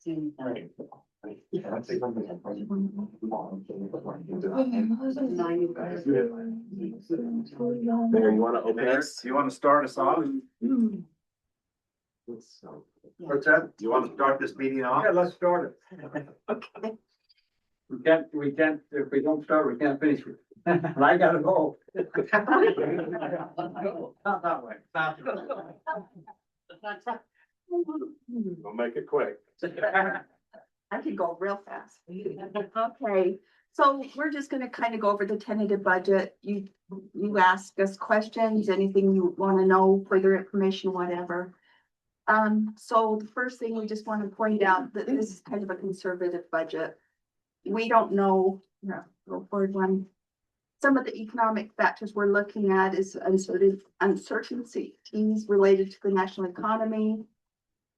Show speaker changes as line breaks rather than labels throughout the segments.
Mayor, you want to open us?
You want to start us off? What's that? You want to start this meeting off? Yeah, let's start it.
Okay.
We can't, if we don't start, we can't finish it. And I gotta go. Not that way.
We'll make it quick.
I could go real fast. Okay, so we're just gonna kind of go over the tentative budget. You ask us questions, anything you want to know, further information, whatever. So the first thing we just want to point out that this is kind of a conservative budget. We don't know, go forward one. Some of the economic factors we're looking at is uncertainties related to the national economy.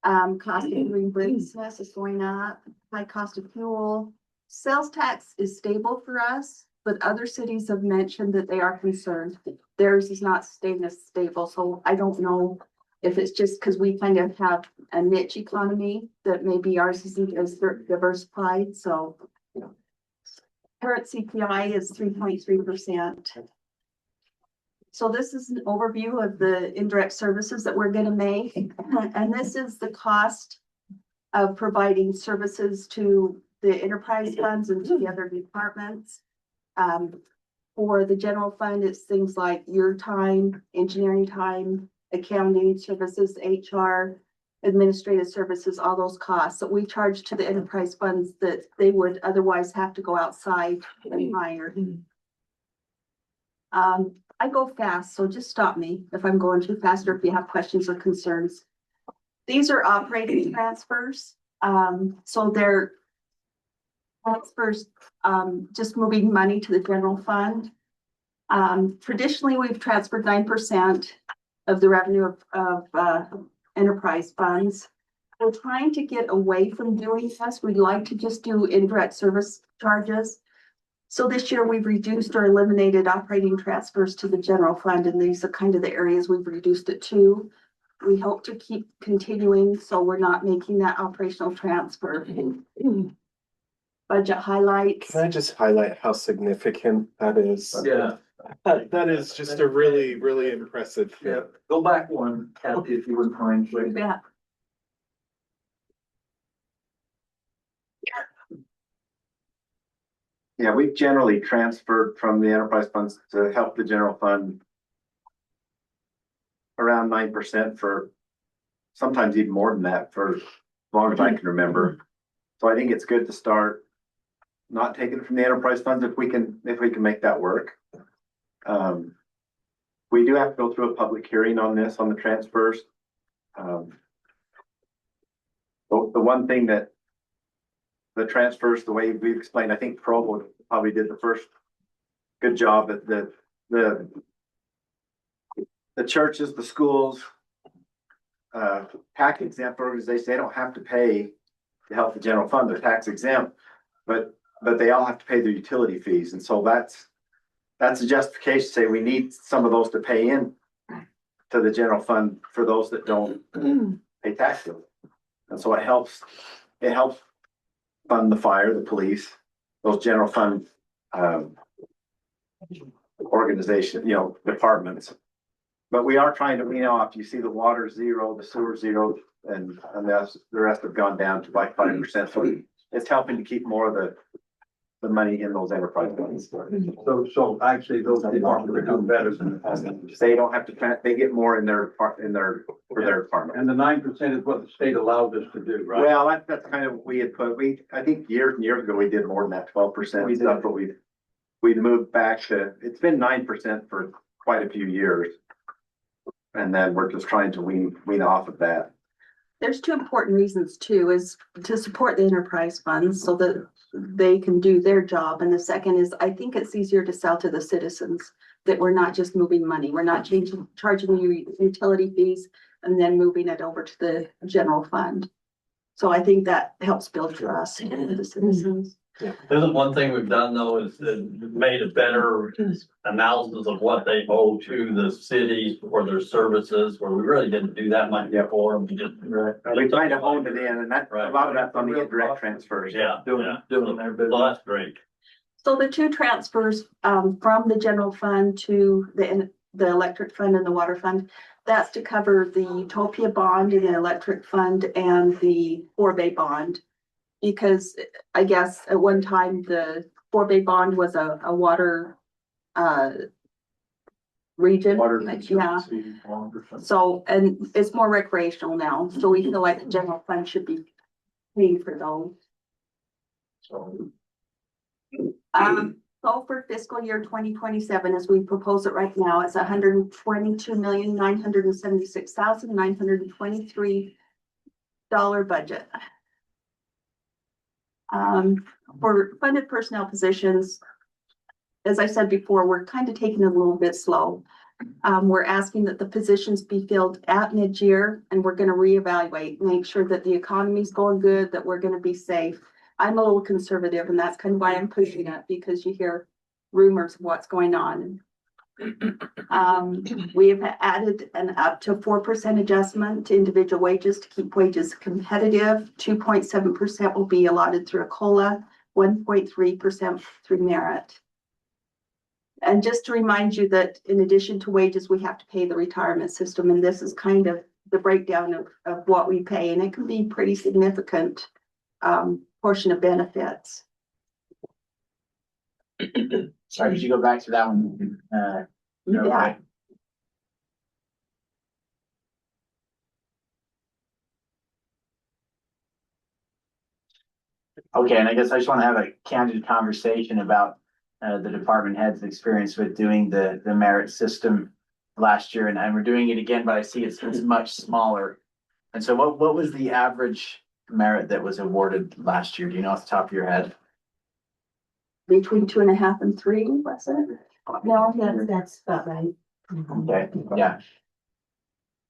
Cost of doing business is going up, high cost of fuel. Sales tax is stable for us, but other cities have mentioned that they are concerned. Theirs is not staying as stable, so I don't know if it's just because we kind of have a niche economy that maybe ours isn't as diversified, so. Current CPI is 3.3%. So this is an overview of the indirect services that we're gonna make. And this is the cost of providing services to the enterprise funds and to the other departments. For the general fund, it's things like your time, engineering time, accounting services, HR, administrative services, all those costs that we charge to the enterprise funds that they would otherwise have to go outside and hire. I go fast, so just stop me if I'm going too fast or if you have questions or concerns. These are operating transfers. So they're transfers, just moving money to the general fund. Traditionally, we've transferred 9% of the revenue of enterprise funds. We're trying to get away from doing this. We'd like to just do indirect service charges. So this year we've reduced or eliminated operating transfers to the general fund, and these are kind of the areas we've reduced it to. We hope to keep continuing, so we're not making that operational transfer. Budget highlights.
Can I just highlight how significant that is?
Yeah.
That is just a really, really impressive.
Yeah, go back one, Kathy, if you wouldn't mind, please.
Yeah.
Yeah, we've generally transferred from the enterprise funds to help the general fund around 9% for sometimes even more than that for as long as I can remember. So I think it's good to start not taking it from the enterprise funds if we can make that work. We do have to go through a public hearing on this, on the transfers. The one thing that the transfers, the way we've explained, I think Provo probably did the first good job at the churches, the schools, tax exempt organizations, they don't have to pay to help the general fund, they're tax exempt, but they all have to pay their utility fees. And so that's a justification to say we need some of those to pay in to the general fund for those that don't pay taxes. And so it helps fund the fire, the police, those general fund organization, departments. But we are trying to, if you see the water zero, the sewer zero, and the rest have gone down to like 5%. So it's helping to keep more of the money in those enterprise funds.
So actually those departments are doing better than the past.
They don't have to, they get more in their for their department.
And the 9% is what the state allowed us to do, right?
Well, that's kind of, I think years and years ago, we did more than that 12% stuff, but we moved back to, it's been 9% for quite a few years. And then we're just trying to wean off of that.
There's two important reasons too, is to support the enterprise funds so that they can do their job. And the second is, I think it's easier to sell to the citizens that we're not just moving money. We're not charging you utility fees and then moving it over to the general fund. So I think that helps build trust with the citizens.
Isn't one thing we've done though is made a better analysis of what they owe to the city for their services, where we really didn't do that much before. We just.
We kind of honed it in, and that, a
Right.
lot of that's on the indirect transfers.
Yeah,
Doing their business.
well, that's great.
So the two transfers, from the general fund to the electric fund and the water fund, that's to cover the Utopia bond in the electric fund and the Four-Bay bond. Because I guess at one time, the Four-Bay bond was a water, region.
Water
Yeah,
conservancy bond or something.
so, and it's more recreational now, so we feel like the general fund should be paying for those.
So,
So for fiscal year 2027, as we propose it right now, it's $122,976,923 budget. For funded personnel positions, as I said before, we're kind of taking it a little bit slow. We're asking that the positions be filled at mid-year, and we're gonna reevaluate, make sure that the economy's going good, that we're gonna be safe. I'm a little conservative, and that's kind of why I'm pushing it, because you hear rumors of what's going on. We have added an up to 4% adjustment to individual wages to keep wages competitive. 2.7% will be allotted through a COLA, 1.3% through merit. And just to remind you that in addition to wages, we have to pay the retirement system, and this is kind of the breakdown of what we pay, and it can be pretty significant portion of benefits.
Sorry, could you go back to that one? Real
Yeah.
quick? Okay, and I guess I just want to have a candid conversation about the department head's experience with doing the merit system last year, and we're doing it again, but I see it's much smaller. And so what was the average merit that was awarded last year? Do you know off the top of your head?
Between 2.5 and 3, was it? No,
That's about right.
Okay, yeah.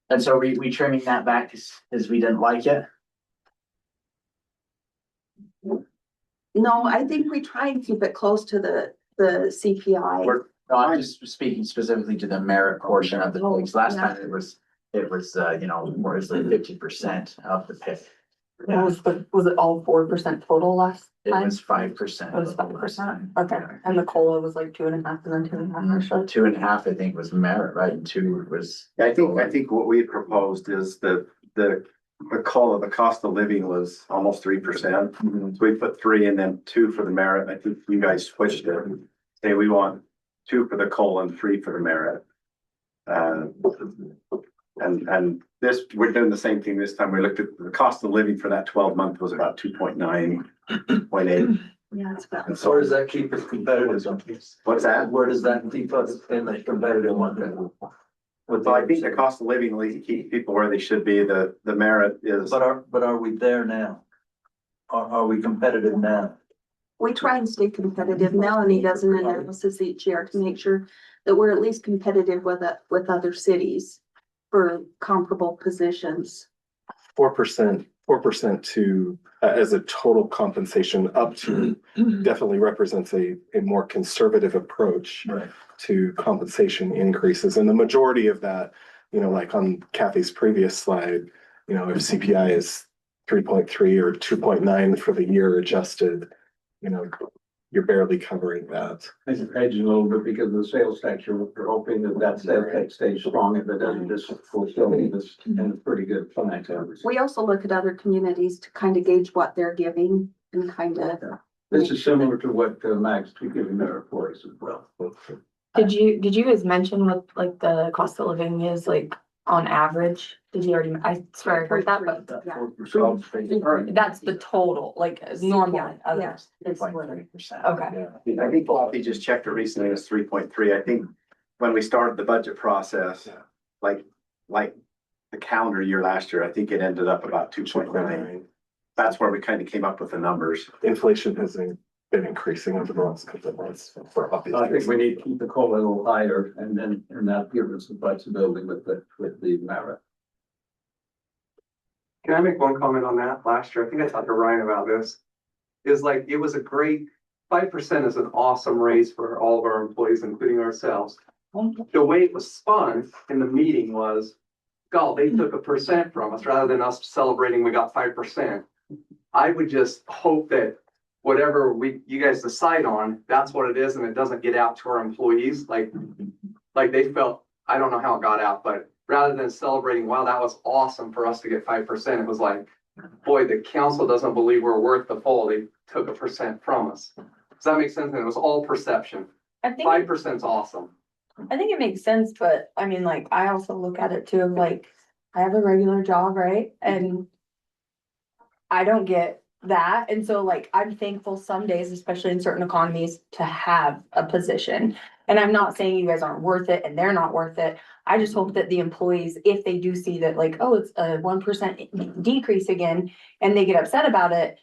And so we trimming that back because we didn't like it?
no, I think we try and keep it close to the CPI.
No, I'm just speaking specifically to the merit portion of the things. Last time it was, you know, more is like 50% of the pay. Yeah,
Was it all 4% total last
it
time?
was 5%.
It was 5%, okay, and the COLA was like 2.5 and then 2.5 or so.
2.5, I think, was merit, right? And 2 was.
I think what we had proposed is the call of the cost of living was almost 3%.
Mhm.
So we put 3 and then 2 for the merit. I think you guys switched it. Say we want 2 for the COLA and 3 for the merit. And this, we're doing the same thing this time. We looked at the cost of living for that 12-month was about 2.9, 0.8.
Yeah, it's about.
And
So where
so
does that keep us competitive?
what's that?
Where does that keep us in the competitive one?
Well, I think the cost of living will keep people where they should be. The merit is.
But are we there now? Are we competitive now?
We try and stay competitive. Melanie does an analysis each year to make sure that we're at least competitive with other cities for comparable positions.
4% to, as a total compensation up to definitely represents a more conservative approach
Right.
to compensation increases. And the majority of that, you know, like on Kathy's previous slide, you know, if CPI is 3.3 or 2.9 for the year adjusted, you know, you're barely covering that.
I think hedge a little bit because of the sales tax, you're hoping that sales tax stays strong if it doesn't just fulfill this and a pretty good finance average.
We also look at other communities to kind of gauge what they're giving and kind of.
This is similar to what Max is giving their employees as well.
Did you guys mention what like the cost of living is like on average? Did you already, I swear I heard that, but
Yeah.
that's the total, like normal
Yeah,
others.
It's
3.3%.
Okay,
I think Kathy just checked it recently, it was 3.3. I think when we started the budget process, like the calendar year last year, I think it ended up about 2.9. That's where we kind of came up with the numbers.
Inflation has been increasing over the last couple of months for obvious
I think
reasons.
we need to keep the COLA a little higher and that gives us some flexibility with the merit.
Can I make one comment on that? Last year, I think I talked to Ryan about this. is like, it was a great, 5% is an awesome raise for all of our employees, including ourselves. The way it was spun in the meeting was, God, they took 1% from us rather than us celebrating we got 5%. I would just hope that whatever you guys decide on, that's what it is, and it doesn't get out to our employees, like they felt, I don't know how it got out, but rather than celebrating, wow, that was awesome for us to get 5%, it was like, boy, the council doesn't believe we're worth the full, they took 1% from us. Does that make sense? And it was all perception.
I think,
5% is awesome.
I think it makes sense, but I mean, like, I also look at it too, like, I have a regular job, right? And I don't get that. And so like, I'm thankful some days, especially in certain economies, to have a position. And I'm not saying you guys aren't worth it and they're not worth it. I just hope that the employees, if they do see that like, oh, it's a 1% decrease again, and they get upset about it.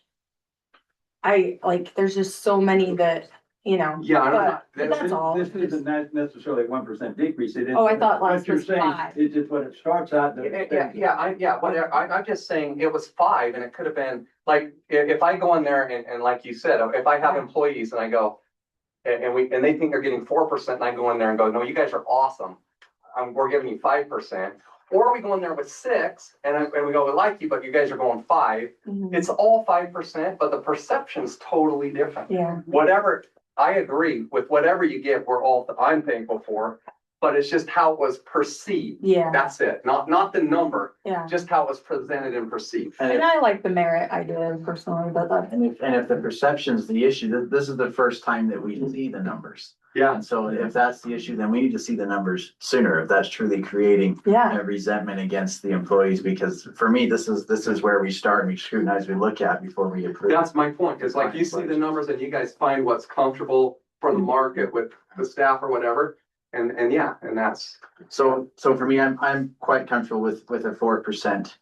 I like, there's just so many that, you know.
Yeah, I'm not,
But that's all.
This isn't necessarily 1% decrease. It is.
Oh, I thought last
What you're
was
saying
5.
is just what it starts out.
whatever, I'm just saying it was 5 and it could have been, like, if I go in there and like you said, if I have employees and I go, and they think they're getting 4% and I go in there and go, no, you guys are awesome. We're giving you 5%. Or we go in there with 6 and we go, we like you, but you guys are going 5.
Mhm.
It's all 5%, but the perception's totally different.
Yeah.
Whatever, I agree with whatever you give, I'm thankful for, but it's just how it was perceived.
Yeah.
That's it. Not the number,
Yeah.
just how it was presented and perceived.
And I like the merit idea personally, but that.
And if the perception's the issue, this is the first time that we see the numbers.
Yeah.
And so if that's the issue, then we need to see the numbers sooner, if that's truly creating
Yeah.
a resentment against the employees, because for me, this is where we start and we scrutinize, we look at before we approve.
That's my point. It's like you see the numbers and you guys find what's comfortable for the market with the staff or whatever. And yeah, and that's.
So for me, I'm quite comfortable with a 4%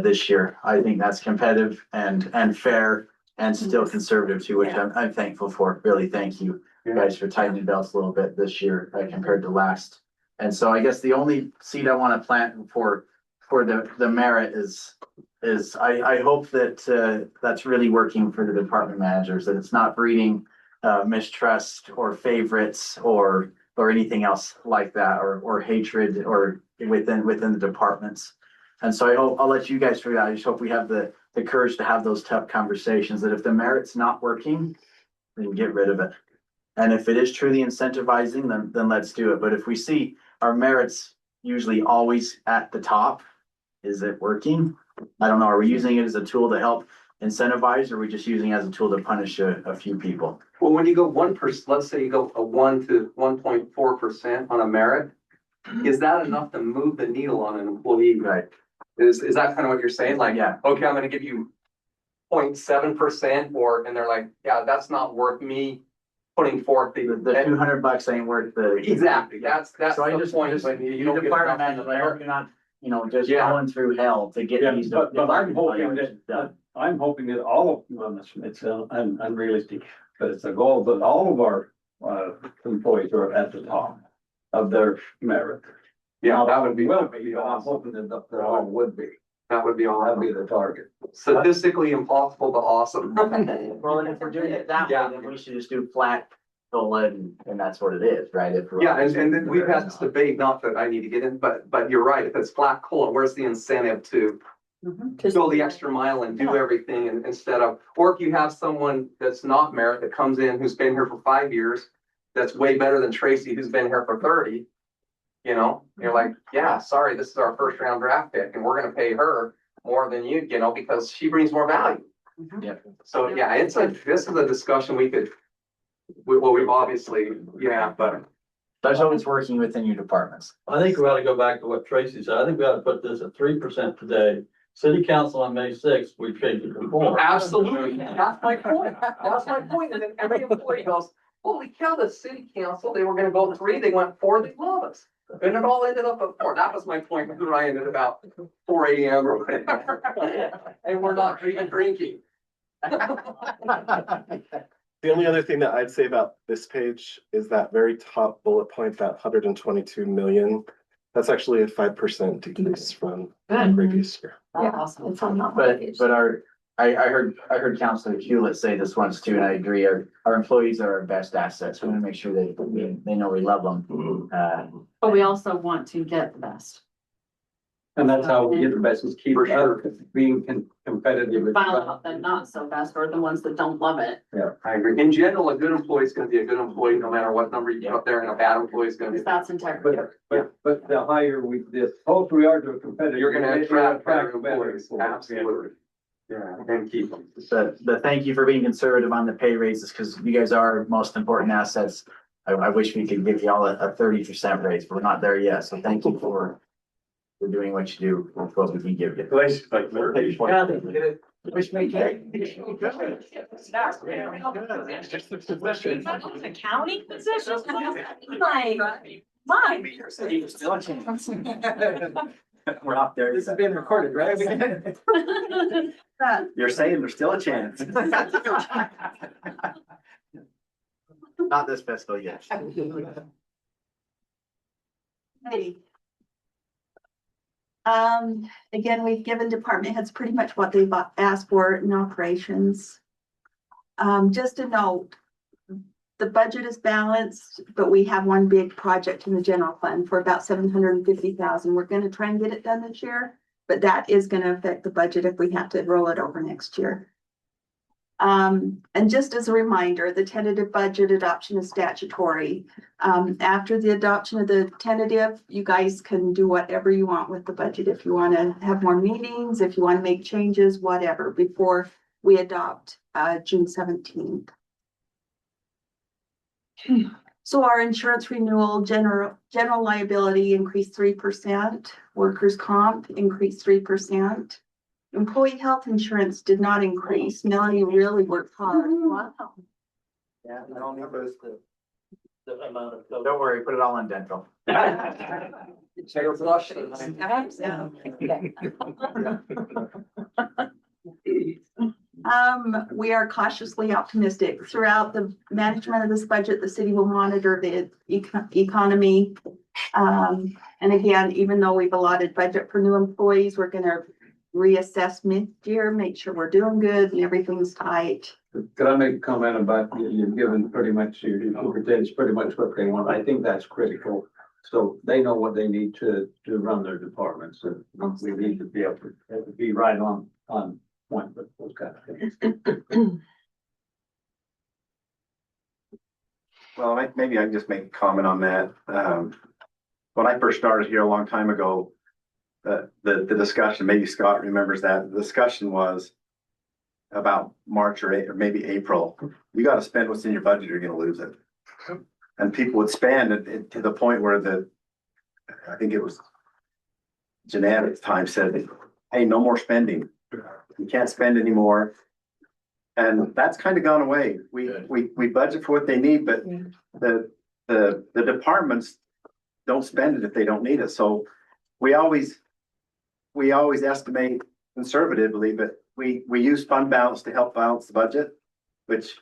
this year. I think that's competitive and fair and still conservative too, which I'm thankful for. Really, thank you guys for tightening belts a little bit this year compared to last. And so I guess the only seed I want to plant for the merit is I hope that that's really working for the department managers, that it's not breeding mistrust or favorites or anything else like that, or hatred or within the departments. And so I'll let you guys figure it out. I just hope we have the courage to have those tough conversations, that if the merit's not working, then get rid of it. And if it is truly incentivizing, then let's do it. But if we see our merits usually always at the top, is it working? I don't know. Are we using it as a tool to help incentivize, or are we just using it as a tool to punish a few people?
Well, when you go 1%, let's say you go a 1 to 1.4% on a merit, is that enough to move the needle on an employee?
Right.
Is that kind of what you're saying? Like,
Yeah.
okay, I'm gonna give you 0.7% and they're like, yeah, that's not worth me putting forth
The $200 ain't worth the.
Exactly, that's
So I
the
just,
point. When you don't get
department
enough
manager,
in the
I hope
merit.
you're not, just
Yeah.
going through hell to get
Yeah,
these.
but I'm hoping
evaluations done.
I'm hoping that all of, well, it's unrealistic, but it's a goal that all of our employees are at the top of their merit.
Yeah, that would be
I'm
awesome.
hoping that they all would be.
That would be
That'd
awesome.
be the target.
Statistically impossible, but awesome.
Well, and if we're doing it that way, then we should just do flat COLA and that's what it is, right? If we're-
Yeah, and then we've had this debate, not that I need to get in, but you're right. If it's flat COLA, where's the incentive to go the extra mile and do everything instead of, or if you have someone that's not merit that comes in who's been here for 5 years, that's way better than Tracy who's been here for 30. You're like, yeah, sorry, this is our first round draft pick and we're gonna pay her more than you, because she brings more value.
Yeah.
So yeah, this is a discussion we've obviously, but.
I hope it's working within your departments.
I think we ought to go back to what Tracy said. I think we ought to put this at 3% today. City council on May 6th, we changed it to 4.
Absolutely, that's my point, and then every employee goes, holy cow, the city council, they were gonna go 3, they went 4, they love us. And it all ended up at 4, that was my point, when I ended about 4 AM or whatever. And we're not even drinking.
The only other thing that I'd say about this page is that very top bullet point, that 122 million. That's actually a 5% decrease from the previous year.
Yeah, it's on that one page.
But our I heard Councilor Hewlett say this once too, and I agree. Our employees are our best assets. We want to make sure they know we love them.
But we also want to get the best.
And that's how we get the best is keep
For sure.
being competitive.
Find out the not so best or the ones that don't love it.
I agree. In general, a good employee is gonna be a good employee, no matter what number you put up there, and a bad employee is gonna be.
Because that's integrity.
But the higher the closer we are to a competitor.
You're gonna attract better employees,
employees.
absolutely. Yeah, and keep them.
The thank you for being conservative on the pay raises, because you guys are our most important assets. I wish we could give you all a 30% raise, but we're not there yet. So thank you for doing what you do with what we can give you. Wish me
County position? Mine.
We're not there.
This has been recorded, right?
You're saying there's still a chance.
Not this fiscal year.
Hey. Again, we've given department heads pretty much what they've asked for in operations. Just a note, the budget is balanced, but we have one big project in the general fund for about 750,000. We're gonna try and get it done this year, but that is gonna affect the budget if we have to roll it over next year. And just as a reminder, the tentative budget adoption is statutory. After the adoption of the tentative, you guys can do whatever you want with the budget. If you want to have more meetings, if you want to make changes, whatever, before we adopt, June 17th. So our insurance renewal, general liability increased 3%, workers' comp increased 3%. Employee health insurance did not increase. Melanie really worked hard. Wow.
Yeah, I don't know, but it's
The amount of.
Don't worry, put it all in dental.
We are cautiously optimistic. Throughout the management of this budget, the city will monitor the economy. And again, even though we've allotted budget for new employees, we're gonna reassess mid-year, make sure we're doing good and everything's tight.
Could I make a comment about you've given pretty much your superintendents pretty much what they want? I think that's critical. So they know what they need to run their departments, and we need to be able to be right on point with those kind of things.
Well, maybe I can just make a comment on that. When I first started here a long time ago, the discussion, maybe Scott remembers that, the discussion was about March or maybe April. You got to spend what's in your budget, you're going to lose it. And people would spend it to the point where I think it was Jeanette at the time said, hey, no more spending. You can't spend anymore. And that's kind of gone away. We budget for what they need, but the departments don't spend it if they don't need it. So we always estimate conservatively, but we use fund balance to help balance the budget, which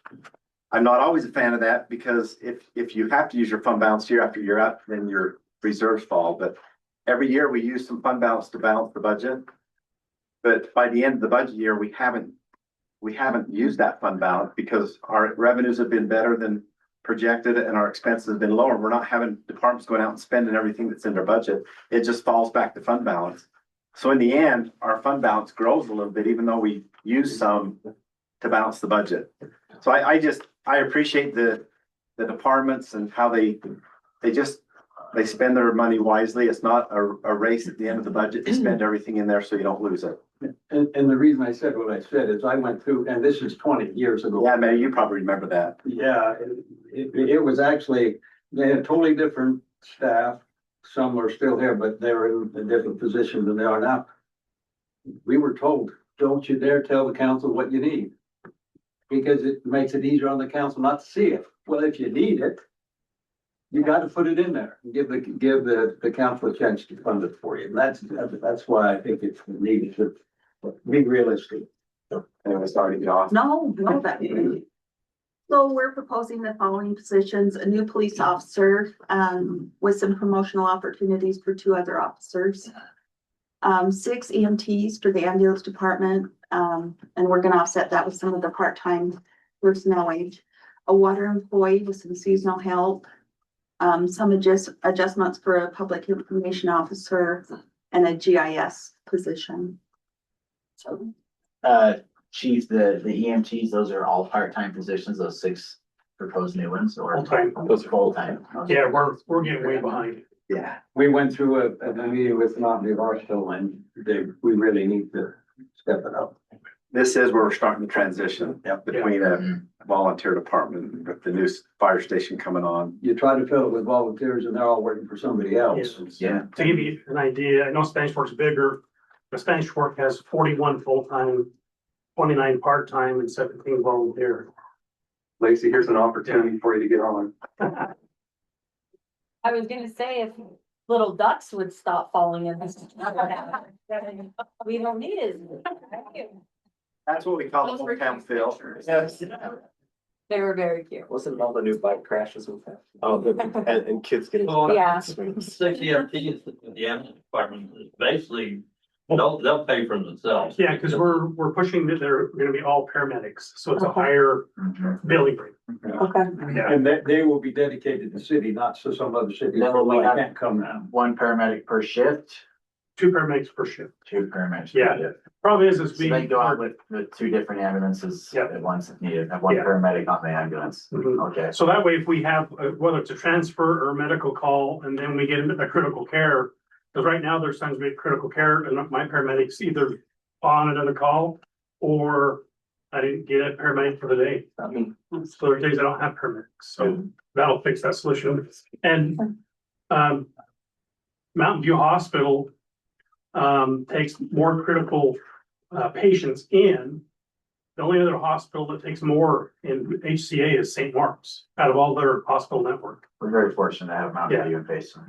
I'm not always a fan of that, because if you have to use your fund balance year after year out, then your reserves fall. But every year we use some fund balance to balance the budget. But by the end of the budget year, we haven't used that fund balance because our revenues have been better than projected and our expenses have been lower. We're not having departments going out and spending everything that's in their budget. It just falls back to fund balance. So in the end, our fund balance grows a little bit, even though we use some to balance the budget. So I appreciate the departments and how they spend their money wisely. It's not a race at the end of the budget to spend everything in there so you don't lose it.
And the reason I said what I said is I went through, and this is 20 years ago.
Yeah, man, you probably remember that.
Yeah, it was actually, they had totally different staff. Some are still here, but they're in a different position than they are now. We were told, don't you dare tell the council what you need, because it makes it easier on the council not to see it. Well, if you need it, you got to put it in there and give the council a chance to fund it for you. And that's why I think it's needed to be realistic.
Anyway, sorry to get off.
No, that. So we're proposing the following positions: a new police officer, with some promotional opportunities for 2 other officers. 6 EMTs for the ambulance department, and we're gonna offset that with some of the part-time personnel wage. A water employee with some seasonal help, some adjustments for a public information officer and a GIS position. So,
Chief, the EMTs, those are all part-time positions, those 6 proposed new ones, or?
Full-time.
Those are full-time. Okay.
Yeah, we're getting way behind.
Yeah.
We went through a meeting with Mountain View Hospital and we really need to step it up.
This is where we're starting to transition between
Mhm.
a volunteer department with the new fire station coming on.
You try to fill it with volunteers and they're all working for somebody else.
Yeah.
To give you an idea, I know Spanish Fork's bigger, but Spanish Fork has 41 full-time, 29 part-time and 17 volunteer.
Lacey, here's an opportunity for you to get on.
I was gonna say if little ducks would stop falling in this. We don't need it.
That's what we call the hometown feel.
Yes.
They were very cute.
Wasn't all the new bike crashes with that? Oh, and kids getting.
Yeah.
Six EMTs, the ambulance department is basically, they'll pay for themselves.
Yeah, because we're pushing that they're gonna be all paramedics, so it's a higher
Mhm.
billing rate.
Okay.
Yeah.
And they will be dedicated to the city, not to some other city.
Then we have-
Can't come now.
1 paramedic per shift,
2 paramedics per shift.
2 paramedics.
Yeah. Problem is
So
we.
they go out with 2 different ambulances
Yeah.
at once if needed, have 1
Yeah.
paramedic on the ambulance.
Mhm.
Okay.
So that way, if we have, whether it's a transfer or a medical call, and then we get into a critical care, because right now there's times we get critical care, and my paramedics either on another call, or I didn't get a paramedic for the day. So there's days I don't have paramedics, so that'll fix that solution. And, Mountain View Hospital, takes more critical, patients in. The only other hospital that takes more in HCA is St. Mark's, out of all their hospital network.
We're very fortunate to have Mountain
Yeah.
View and Payson.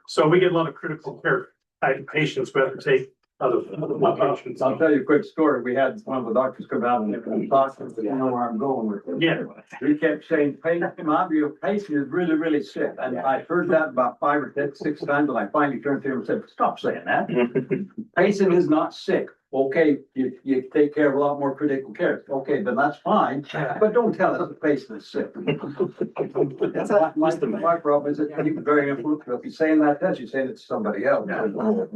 So we get a lot of critical care type patients, we have to take other locations.
I'll tell you a quick story. We had one of the doctors come out and talk, to us, you know where I'm going with it.
Yeah.
He kept saying, my view, Payson is really, really sick. And I heard that about 5 or 6 times, and I finally turned to him and said, stop saying that. Payson is not sick. Okay, you take care of a lot more critical care. Okay, then that's fine, but don't tell us that Payson is sick. That's my problem is that you're very influential. If you're saying that, you're saying it to somebody else.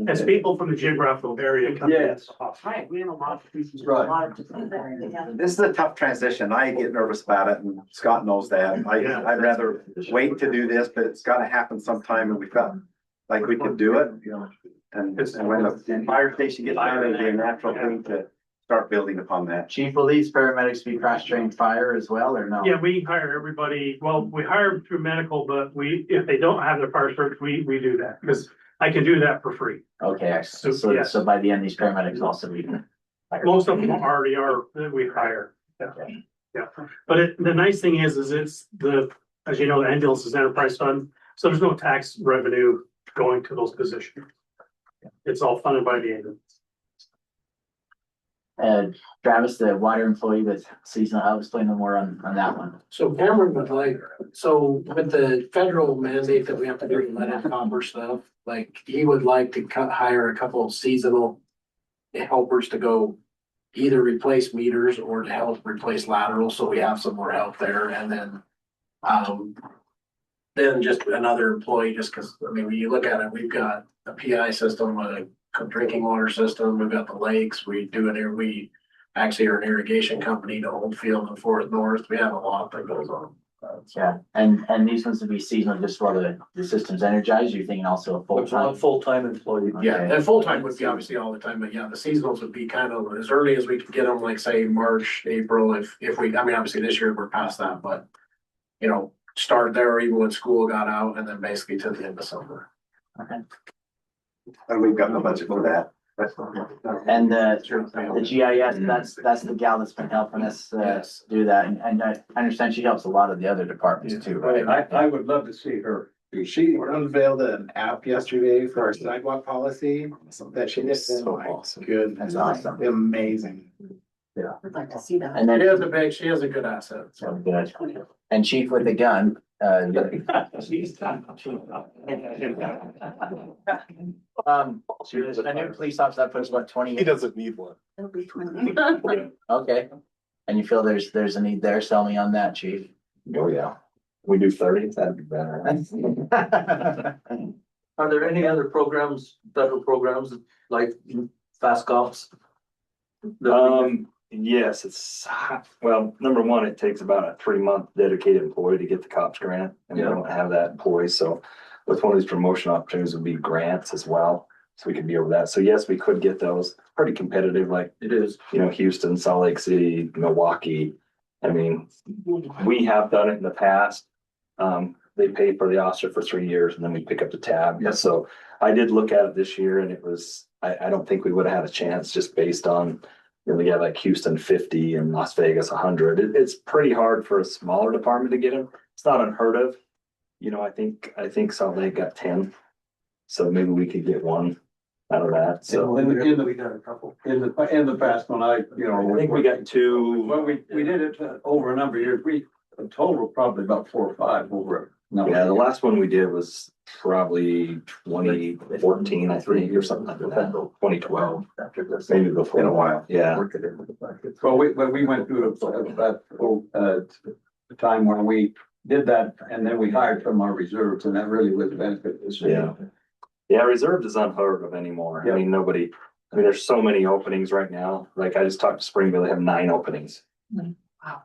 As people from the geographical area come in.
Yes.
right, we have a lot of pieces, a
Right.
lot of different areas.
This is a tough transition. I get nervous about it and Scott knows that. I'd rather wait to do this, but it's gotta happen sometime and we've got, like, we could do it. And when the fire station gets done, it'd be a natural thing to start building upon that.
Chief, will these paramedics be cross-trained fire as well, or no?
Yeah, we hire everybody, well, we hire them through medical, but if they don't have their fire cert, we do that, because I can do that for free.
Okay, excellent. So,
Yeah.
so by the end, these paramedics also be.
Most of them already are, that we hire. Yeah. Yeah, but the nice thing is it's as you know, the ambulance is enterprise fund, so there's no tax revenue going to those positions. It's all funded by the ambulance.
Travis, the water employee with seasonal help, explain more on that one.
So Cameron would like, so with the federal mandate that we have to do lead and copper stuff, like he would like to hire a couple of seasonal helpers to go either replace meters or to help replace laterals, so we have some more help there, and then just another employee, just because, I mean, when you look at it, we've got a PI system, a drinking water system, we've got the lakes, we actually are an irrigation company to Oldfield and Forest North, we have a lot that goes on.
Yeah, and these ones would be seasonal just while the system's energized, you're thinking also a full-time?
Full-time employee.
Yeah, and full-time would be obviously all the time, but yeah, the seasonals would be kind of as early as we could get them, like say March, April, if we, I mean, obviously this year we're past that, but you know, start there even when school got out and then basically to the end of summer.
Okay.
And we've got no budget for that.
And the GIS, that's the gal that's been helping us
Yes.
do that, and I understand she helps a lot of the other departments too, right?
I would love to see her.
She unveiled an app yesterday for our sidewalk policy that she did.
So awesome.
Good.
That's awesome.
Amazing.
I'd like to see that.
And then.
She has a good asset, so.
So good. And chief with the gun, A new police officer, that puts what, 20?
He doesn't need one.
It'll be 20.
Okay. And you feel there's a need there, sell me on that, chief.
Oh, yeah. We do 30, that'd be better.
Are there any other programs, federal programs like fast cops?
Yes, well, number one, it takes about a 3-month dedicated employee to get the cops grant, and we
Yeah.
don't have that employee, so with one of these promotion opportunities would be grants as well, so we could be over that. So yes, we could get those. Pretty competitive, like,
It is.
Houston, Salt Lake City, Milwaukee. I mean, we have done it in the past. They pay for the officer for 3 years and then we pick up the tab.
Yeah.
So I did look at it this year and it was, I don't think we would have had a chance just based on, we got like Houston 50 and Las Vegas 100. It's pretty hard for a smaller department to get them. It's not unheard of. I think Salt Lake got 10. So maybe we could get one out of that. So
In the,
We got a couple.
in the past, when I
think we got 2.
Well, we did it over a number of years. We, a total probably about 4 or 5 over.
Yeah, the last one we did was probably 2014, I think, or something like that, 2012, maybe before.
In a while.
Yeah.
Well, we went through a time when we did that and then we hired from our reserves and that really was a benefit.
Yeah. Yeah, reserved is unheard of anymore.
Yeah.
I mean, there's so many openings right now. Like I just talked to Springville, they have 9 openings.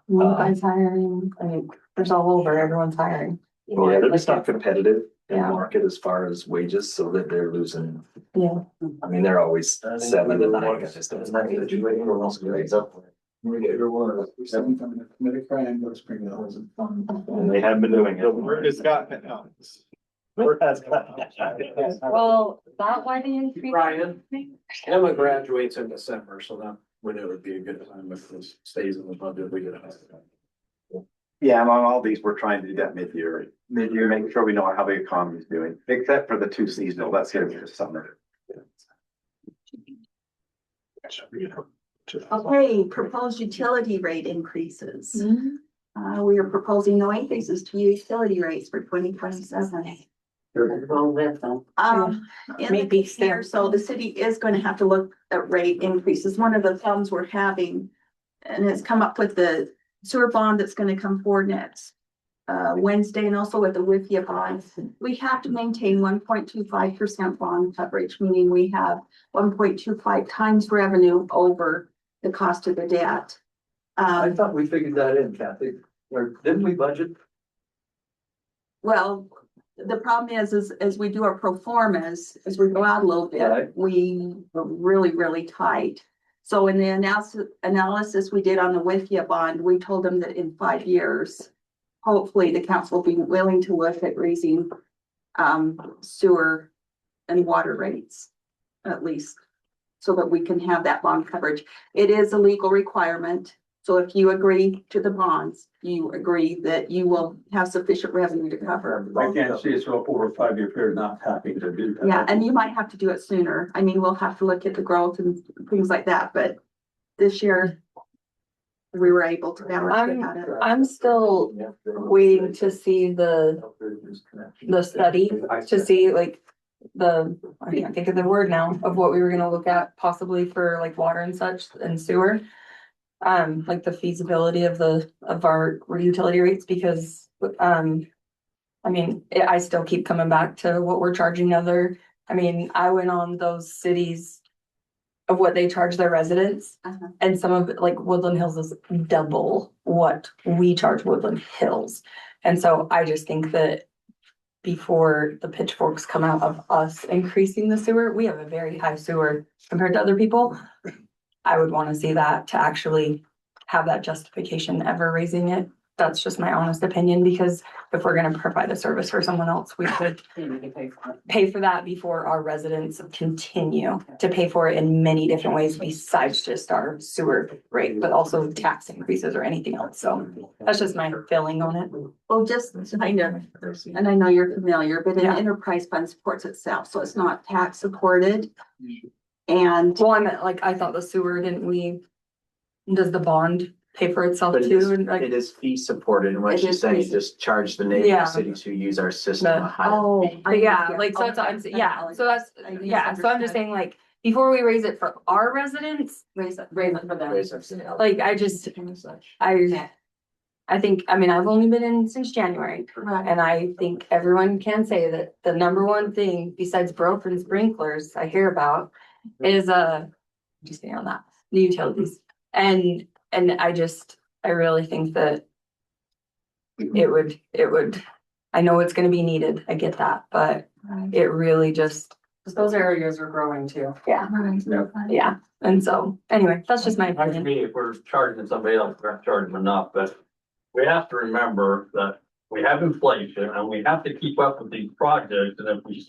Nobody's hiring, I mean, there's all over, everyone's hiring.
Well, yeah, they're just not competitive in the
Yeah.
market as far as wages, so that they're losing.
Yeah.
I mean, they're always 7 to 9. And they have been doing
The
it.
word has gotten it out.
Well, that why the increase.
Ryan. Emma graduates in December, so that when it would be a good time if this stays in the budget, we get it.
Yeah, among all these, we're trying to do that mid-year, making sure we know how the economy is doing, except for the 2 seasonal, that's gonna be the summer.
Okay, proposed utility rate increases. We are proposing no increases to utility rates for 2027. In
Maybe
the year, so the city is going to have to look at rate increases. One of the problems we're having, and it's come up with the sewer bond that's going to come forward next Wednesday, and also with the WIFIA bond, we have to maintain 1.25% bond coverage, meaning we have 1.25 times revenue over the cost of the debt.
I thought we figured that in, Kathy, or didn't we budget?
Well, the problem is as we do our pro formas, as we go out a little
Right.
bit, we are really, really tight. So in the analysis we did on the WIFIA bond, we told them that in 5 years, hopefully the council will be willing to look at raising sewer and water rates, at least, so that we can have that bond coverage. It is a legal requirement. So if you agree to the bonds, you agree that you will have sufficient revenue to cover.
I can't see us over a 5-year period not happy to do that.
Yeah, and you might have to do it sooner. I mean, we'll have to look at the growth and things like that, but this year we were able to balance it out.
I'm still waiting to see the study, to see like I can't think of the word now, of what we were gonna look at possibly for like water and such and sewer. Like the feasibility of our utility rates, because, I mean, I still keep coming back to what we're charging I mean, I went on those cities of what they charge their residents, and some of it, like Woodland Hills is double what we charge Woodland Hills. And so I just think that before the pitchforks come out of us increasing the sewer, we have a very high sewer compared to other people. I would want to see that to actually have that justification ever raising it. That's just my honest opinion, because if we're gonna provide a service for someone else, we should pay for that before our residents continue to pay for it in many different ways besides just our sewer rate, but also tax increases or anything else. So that's just my feeling on it.
Well, just kind of, and I know you're familiar, but an
Yeah.
enterprise fund supports itself, so it's not tax supported. And
Well, I meant like, I thought the sewer, does the bond pay for itself
But it
too, and
is,
like,
it is fee supported, and what
It
she's
is
saying,
fee
just charge the
Yeah.
neighboring cities who use our system a higher fee.
but yeah, like, so it's, yeah, so that's, yeah, so I'm just saying, like, before we raise it for our residents,
Raise it for them.
Raise our sales.
like, I think, I mean, I've only been in since January.
Right.
And I think everyone can say that the number one thing besides broken sprinklers I hear about is, just getting on that, the utilities. And I really think that it would, I know it's gonna be needed, I get that, but it really just,
Cause those areas are growing too.
yeah, yeah. And so, anyway, that's just my
To
opinion.
me, if we're charging somebody else, we're not charging them enough, but we have to remember that we have inflation and we have to keep up with these projects, and if we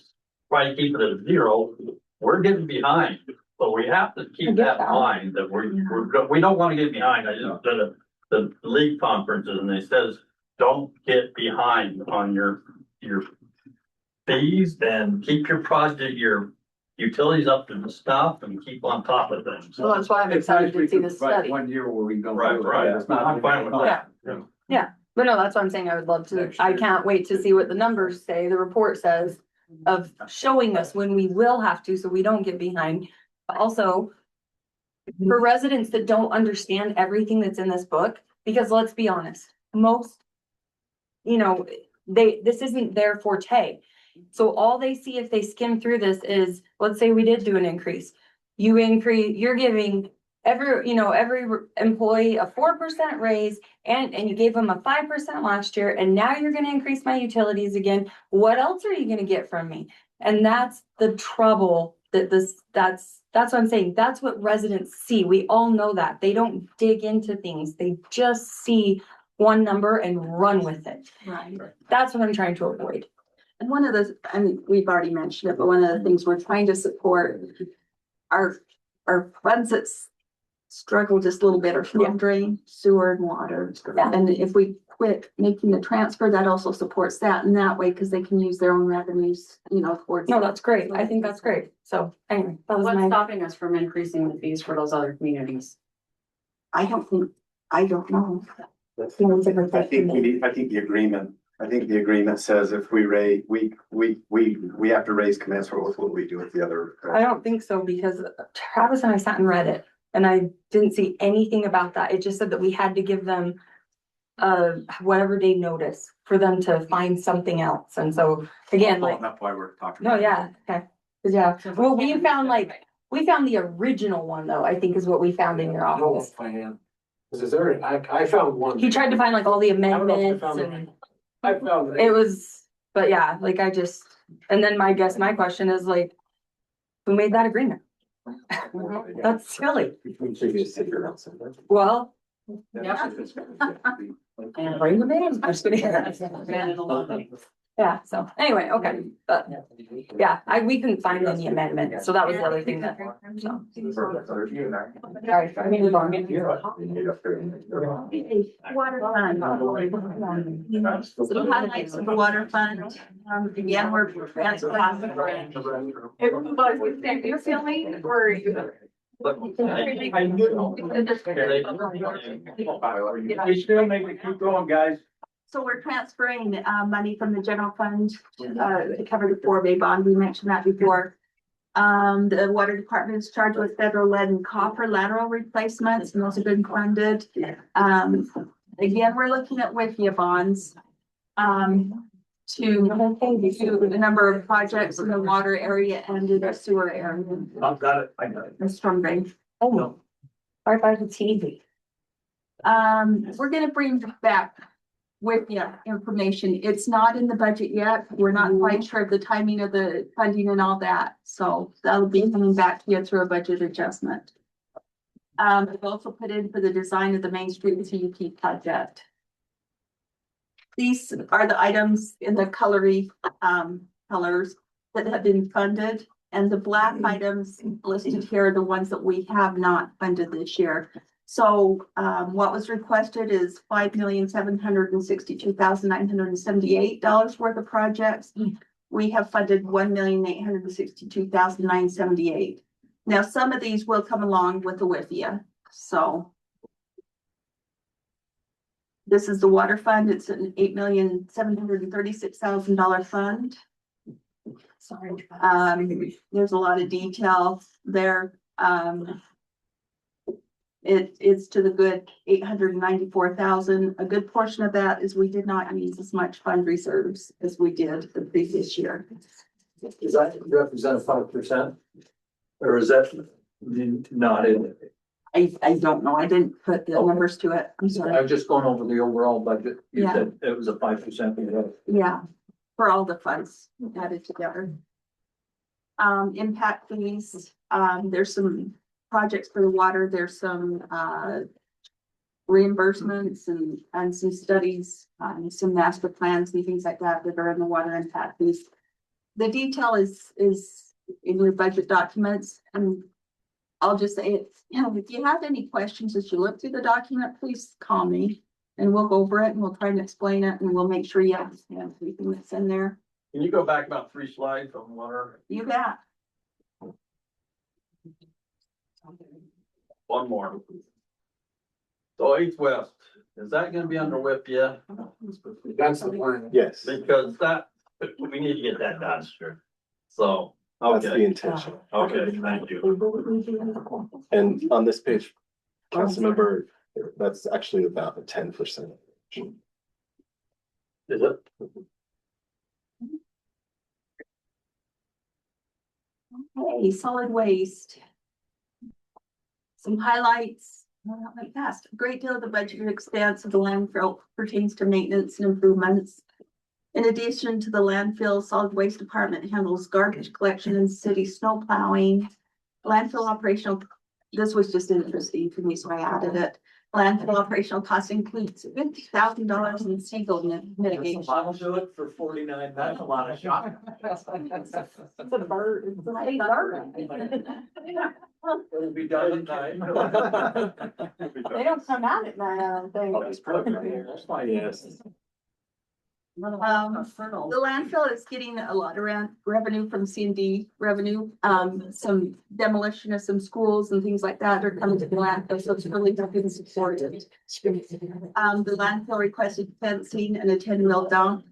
try to keep it at zero, we're getting behind. So we have to
I
keep
get
that in
that.
mind, that we don't wanna get behind. I just did the league conferences, and they says, don't get behind on your fees, and keep your project, your utilities up to the stuff, and keep on top of things.
So that's why I'm excited to see this study.
1 year where we don't.
Right, right.
It's not.
I'm fine with that.
Yeah, but no, that's what I'm saying. I would love to, I can't wait to see what the numbers say, the report says of showing us when we will have to, so we don't get behind. But also, for residents that don't understand everything that's in this book, because let's be honest, most, this isn't their forte. So all they see if they skim through this is, let's say we did do an increase. You're giving every employee a 4% raise, and you gave them a 5% last year, and now you're gonna increase my utilities again. What else are you gonna get from me? And that's the trouble that's what I'm saying. That's what residents see. We all know that. They don't dig into things. They just see one number and run with it.
Right.
That's what I'm trying to avoid.
And one of the, I mean, we've already mentioned it, but one of the things we're trying to support are funds that struggle just a little bit, or storm drain, sewer and water.
Yeah.
And if we quit making the transfer, that also supports that in that way, because they can use their own revenues, towards.
No, that's great. I think that's great. So anyway, that was
What's
my,
stopping us from increasing the fees for those other communities?
I don't know.
I think the agreement says if we raise, we have to raise commensurate with what we do with the other.
I don't think so, because Travis and I sat and read it and I didn't see anything about that. It just said that we had to give them whatever day notice for them to find something else. And so again, like,
That's why we're talking.
no, yeah, okay. 'Cause yeah, well, we found the original one though, I think is what we found in your
I don't know
office.
if I am. Is there, I found one.
He tried to find like all the
I don't know if I
amendments
found it.
and
I found
it was, but yeah, like and then my question is like, who made that agreement? That's silly. Well,
And
bring them in. I'm just kidding. Yeah, so anyway, okay, but yeah, we couldn't find any amendment, so that was the other thing that, so. Sorry, I mean, we've all been here.
Water fund. So the highlights of the water fund, again, we're transferring.
You're feeling, or
We still make it keep going, guys.
So we're transferring money from the general fund to cover the 4 Bay bond. We mentioned that before. The water department is charged with federal lead and copper lateral replacements, and those have been funded. Again, we're looking at WIFIA bonds to a number of projects in the water area and in the sewer area.
I've got it, I got it.
And storm drain.
oh, right by the TV.
We're gonna bring back with information. It's not in the budget yet. We're not quite sure of the timing of the funding and all that. So that'll be coming back to you through a budget adjustment. We've also put in for the design of the Main Street CUP project. These are the items in the colors that have been funded, and the black items listed here are the ones that we have not funded this year. So what was requested is $5,762,978 worth of projects. We have funded $1,862,978. Now, some of these will come along with the WIFIA. So This is the water fund. It's an $8,736,000 fund.
Sorry.
There's a lot of detail there. It's to the good 894,000. A good portion of that is we did not use as much fund reserves as we did the previous year.
Does that represent 5%? Or is that not in it?
I don't know. I didn't put the numbers to it. I'm sorry.
I'm just going over the overall budget. You
Yeah.
said it was a 5%.
Yeah, for all the funds added together. Impact fees, there's some projects for the water, there's some, reimbursements and some studies, some master plans and things like that that are in the water impact fees. The detail is in your budget documents, and I'll just say it, if you have any questions as you look through the document, please call me. And we'll go over it and we'll try and explain it and we'll make sure you understand everything that's in there.
Can you go back about 3 slides on water?
You bet.
One more. So East West, is that gonna be under whip yet?
That's the plan.
Yes,
Because that, we need to get that done, sure. So,
that's the
okay,
intention.
okay, thank you.
And on this page, Councilmember, that's actually about a 10%.
Is it?
Okay, solid waste. Some highlights, like fast. A great deal of the budgeted expense of the landfill pertains to maintenance and improvements. In addition to the landfill, solid waste department handles garbage collection and city snow plowing. Landfill operational, this was just interesting to me, so I added it. Landfill operational costs includes $50,000 in single mitigation.
Do it for 49.
That's a lot of shot.
It'll be done at night.
They don't come out at night, I don't think.
Oh, that's perfect. That's why, yes.
The landfill is getting a lot of revenue from C&D revenue. Some demolition of some schools and things like that are coming to the landfill, so it's really been supported. The landfill requested fencing and a 10-wheel dump.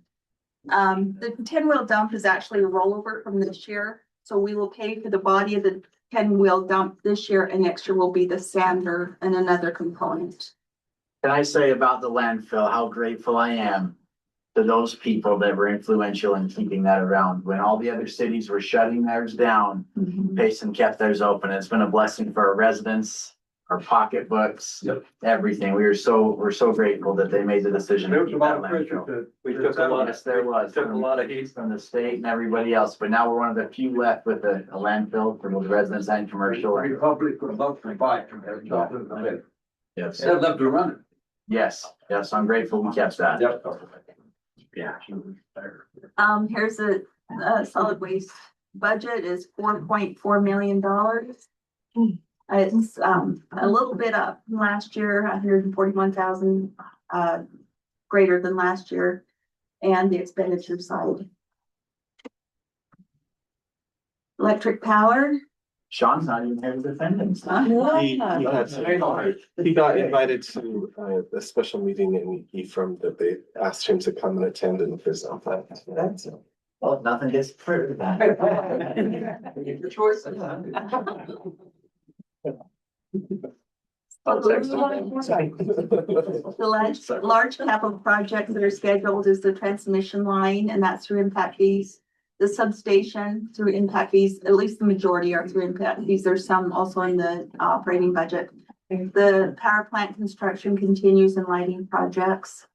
The 10-wheel dump is actually a rollover from this year, so we will pay for the body of the 10-wheel dump this year, and next year will be the sander and another component.
Can I say about the landfill, how grateful I am to those people that were influential in keeping that around. When all the other cities were shutting theirs down, Payson kept theirs open. It's been a blessing for our residents, our pocketbooks, everything. We're so grateful that they made the decision to keep that landfill.
We took a lot,
Yes, there was.
took a lot of heat.
From the state and everybody else, but now we're one of the few left with a landfill for both residents and commercial.
Republic would love to buy it from there.
Yes,
They'd love to run it.
yes, I'm grateful we kept that.
Yep.
Yeah.
Here's a solid waste budget is $4.4 million. It's a little bit up from last year, 141,000 greater than last year, and the expenditure side. Electric power.
Sean's not even here to defend himself.
He got invited to a special meeting in Ephraim that they asked him to come and attend in his office.
Well, nothing gets proved.
Your choice.
The large capital projects that are scheduled is the transmission line, and that's through impact fees. The substation through impact fees, at least the majority are through impact fees. There's some also in the operating budget. The power plant construction continues and lighting projects.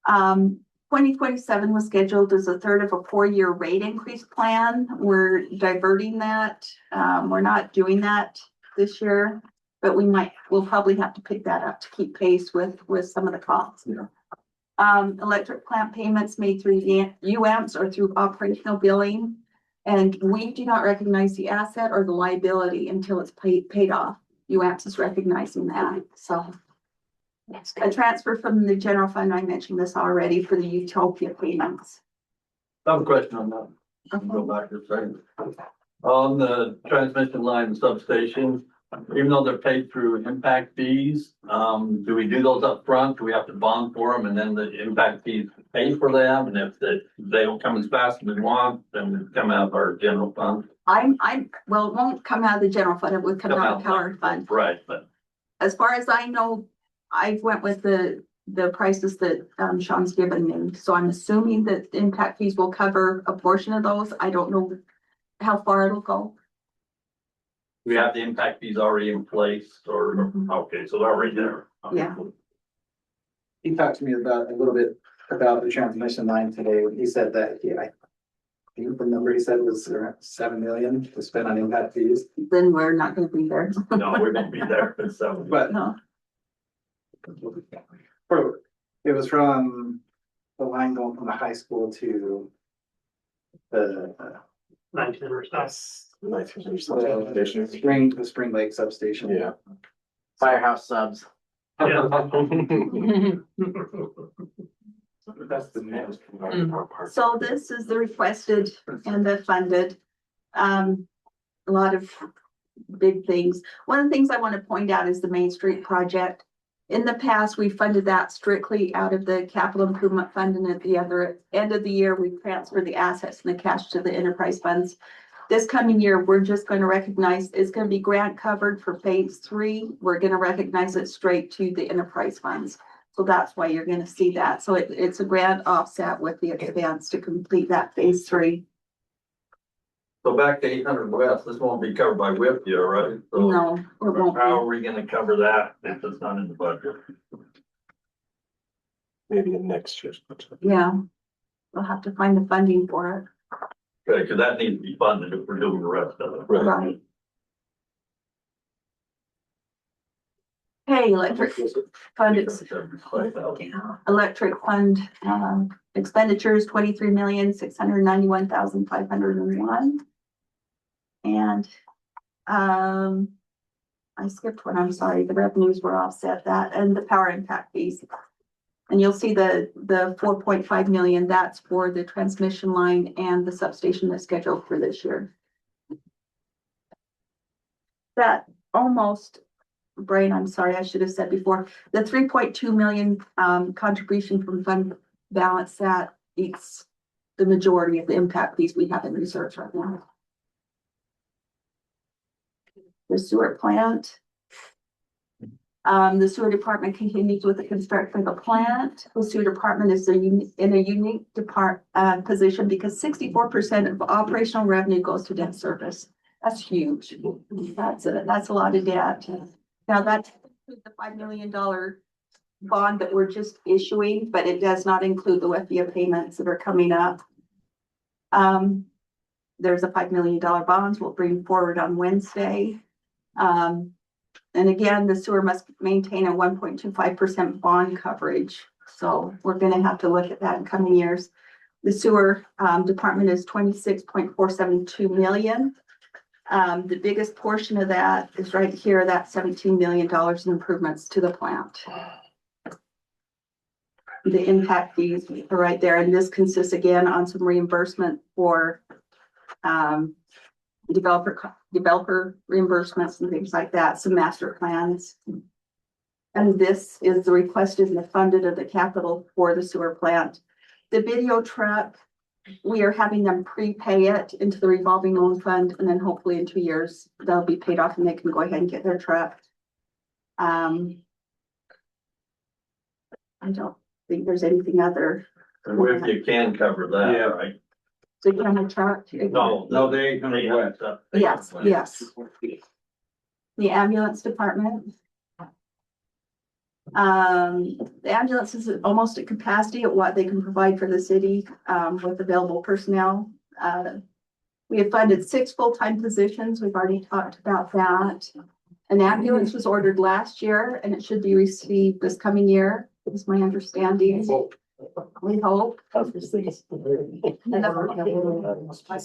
2027 was scheduled as a third of a 4-year rate increase plan. We're diverting that. We're not doing that this year, but we'll probably have to pick that up to keep pace with some of the costs. Electric plant payments made through UAMPS or through operational billing. And we do not recognize the asset or the liability until it's paid off. UAMPS is recognizing that, so. A transfer from the general fund, I mentioned this already, for the Utopia payments.
I have a question on that. Go back to a second. On the transmission line and substation, even though they're paid through impact fees, do we do those up front? Do we have to bond for them and then the impact fees pay for them? And if they don't come as fast as we want, then we come out of our general fund?
Well, it won't come out of the general fund, it would come out of the power fund.
Right, but
As far as I know, I went with the prices that Sean's given me, so I'm assuming that the impact fees will cover a portion of those. I don't know how far it'll go.
we have the impact fees already in place or, okay, so they're already there.
Yeah.
He talked to me about a little bit about the transmission line today. He said that I think the number he said was around 7 million to spend on impact fees.
Then we're not gonna be there.
No, we're gonna be there, so.
But
No.
it was from the line going from the high school to the
19 or so.
the Spring Lake substation.
Yeah.
Firehouse subs.
Yeah.
That's the next.
So this is the requested and the funded. A lot of big things. One of the things I want to point out is the Main Street project. In the past, we funded that strictly out of the capital improvement fund, and at the other end of the year, we transferred the assets and the cash to the enterprise funds. This coming year, we're just going to recognize, it's going to be grant covered for phase 3. We're going to recognize it straight to the enterprise funds. So that's why you're going to see that. So it's a grant offset with the expense to complete that phase 3.
So back to 800 West, this won't be covered by WIP yet, right? So
No, it won't
how are
be.
we gonna cover that if it's not in the budget?
Maybe in next year's budget.
Yeah. We'll have to find the funding for it.
Okay, because that needs to be funded if we're doing the rest of it.
Right. Hey, electric fund, expenditures, 23,691,501. And, I skipped one, I'm sorry, the revenues were offset that, and the power impact fees. And you'll see the 4.5 million, that's for the transmission line and the substation that's scheduled for this year. That almost, Brian, I'm sorry, I should have said before, the 3.2 million contribution from fund balance, that eats the majority of the impact fees we have in reserves right now. The sewer plant. The sewer department continues with the construction of the plant. The sewer department is in a unique position because 64% of operational revenue goes to debt service. That's huge. That's a lot of debt. Now that's the $5 million bond that we're just issuing, but it does not include the WEFIA payments that are coming up. There's a $5 million bonds we'll bring forward on Wednesday. And again, the sewer must maintain a 1.25% bond coverage. So we're going to have to look at that in coming years. The sewer department is 26.472 million. The biggest portion of that is right here, that $17 million in improvements to the plant. The impact fees are right there. And this consists again on some reimbursement for developer reimbursements and things like that, some master plans. And this is the requested and the funded of the capital for the sewer plant. The video truck, we are having them prepay it into the revolving loan fund, and then hopefully in 2 years, they'll be paid off and they can go ahead and get their truck. I don't think there's anything other.
If you can cover that,
Yeah.
right?
The county truck.
No, they ain't gonna wet.
Yes, yes. The ambulance department. The ambulance is almost at capacity at what they can provide for the city, with available personnel. We have funded 6 full-time positions. We've already talked about that. An ambulance was ordered last year and it should be received this coming year, is my understanding. We hope.
It's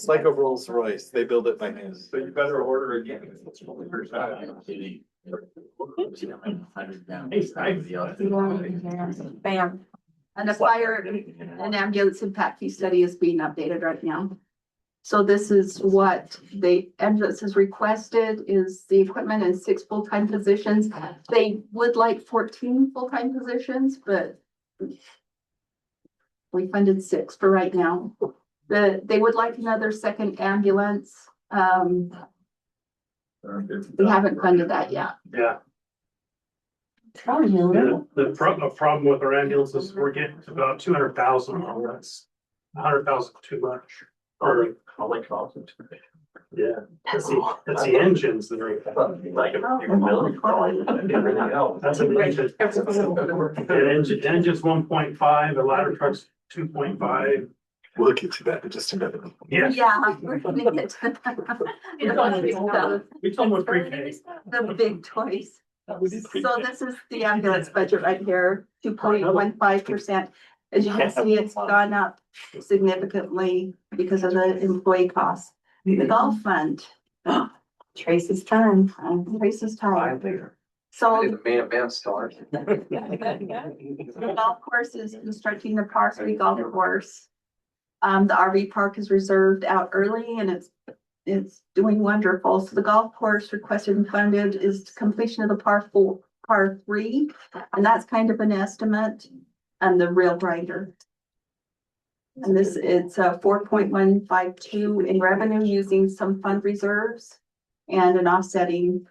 like a Rolls Royce. They build it by hand.
So you better order again.
Bam. And the fire and ambulance impact fee study is being updated right now. So this is what the ambulance has requested is the equipment and 6 full-time positions. They would like 14 full-time positions, but we funded 6 for right now. They would like another second ambulance. We haven't funded that yet.
Yeah,
Oh, no.
the problem with our ambulances, we're getting to about 200,000 on that's 100,000 too much. Or, yeah, it's the engines that are.
Like a few million dollars.
That's an engine. The engine's 1.5, the ladder truck's 2.5.
We'll get to that in just a minute.
Yeah.
Yeah, we're gonna get to
It's almost pre-K.
the big toys. So this is the ambulance budget right here, 2.15%. As you can see, it's gone up significantly because of the employee costs. The golf fund,
Tracy's time.
Tracy's time.
The
So
main event starts.
the golf course is constructing the Par 3 golf course. The RV park is reserved out early and it's doing wonderful. So the golf course requested and funded is completion of the Par 3, and that's kind of an estimate and the real grinder. And this, it's a 4.152 in revenue using some fund reserves and an offsetting,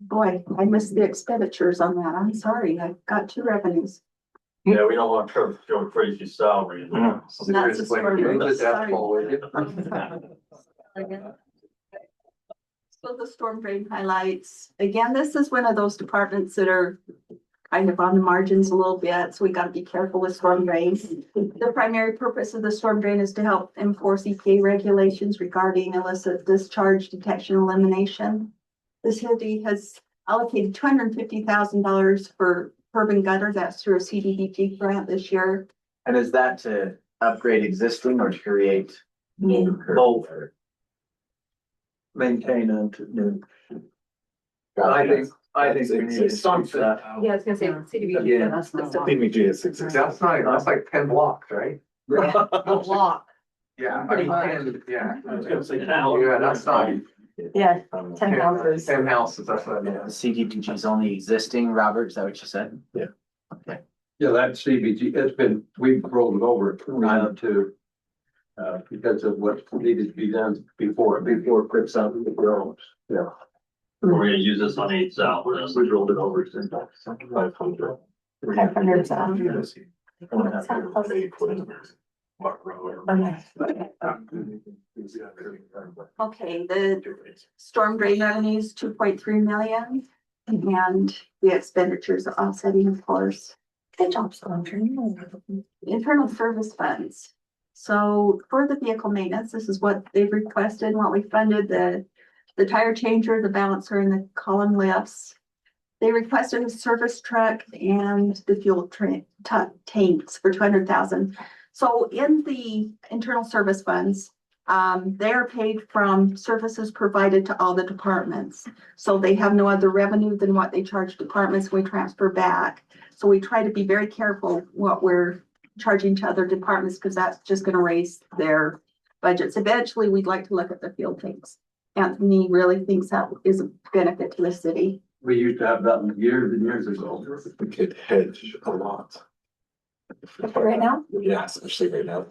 boy, I missed the expenditures on that. I'm sorry. I've got 2 revenues.
Yeah, we don't want to show crazy salary.
That's the story. Sorry. So the storm drain highlights, again, this is one of those departments that are kind of on the margins a little bit, so we gotta be careful with storm drains. The primary purpose of the storm drain is to help enforce EPA regulations regarding illicit discharge detection elimination. The city has allocated $250,000 for curb and gutter, that's through a CDBG grant this year.
And is that to upgrade existing or to create new?
Both.
Maintain and new.
I think we need something.
Yeah, I was gonna say, CDBG,
Yeah.
that's not.
CDBG is 6.
That's not, that's like 10 blocks, right?
A block.
Yeah, I
Pretty
mean,
much.
10, yeah.
I was gonna say
Yeah, that's not.
Yeah, 10 houses.
10 houses, that's what I mean.
The CDBG is only existing, Robert, is that what you said?
Yeah, that CBG, we've rolled it over to, because of what needed to be done before it creeps out of the grows. Yeah.
We're gonna use this on 8 South. We rolled it over to 500.
500,000.
Okay, the storm drain revenues, 2.3 million, and the expenditures are offsetting, of course.
Good job, Storm.
Internal service funds. So for the vehicle maintenance, this is what they've requested, what we funded, the tire changer, the balancer, and the column lifts. They requested a service truck and the fuel tanks for 200,000. So in the internal service funds, they are paid from services provided to all the departments. So they have no other revenue than what they charge departments. We transfer back. So we try to be very careful what we're charging to other departments because that's just going to raise their budgets. Eventually, we'd like to look at the fuel tanks. Anthony really thinks that is a benefit to the city.
We used to have that years and years ago.
We could hedge a lot.
Right now?
Yeah, especially right now.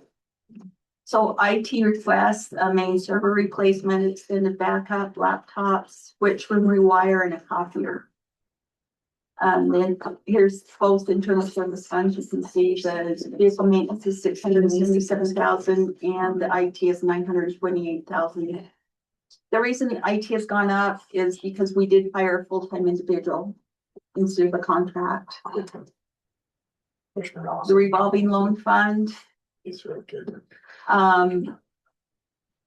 So IT requests a main server replacement, extended backup, laptops, switch room rewire, and a copier. Then here's both internal service funds. You can see the vehicle maintenance is 677,000 and the IT is 928,000. The reason the IT has gone up is because we did hire a full-time individual instead of a contract. The revolving loan fund
He's really good.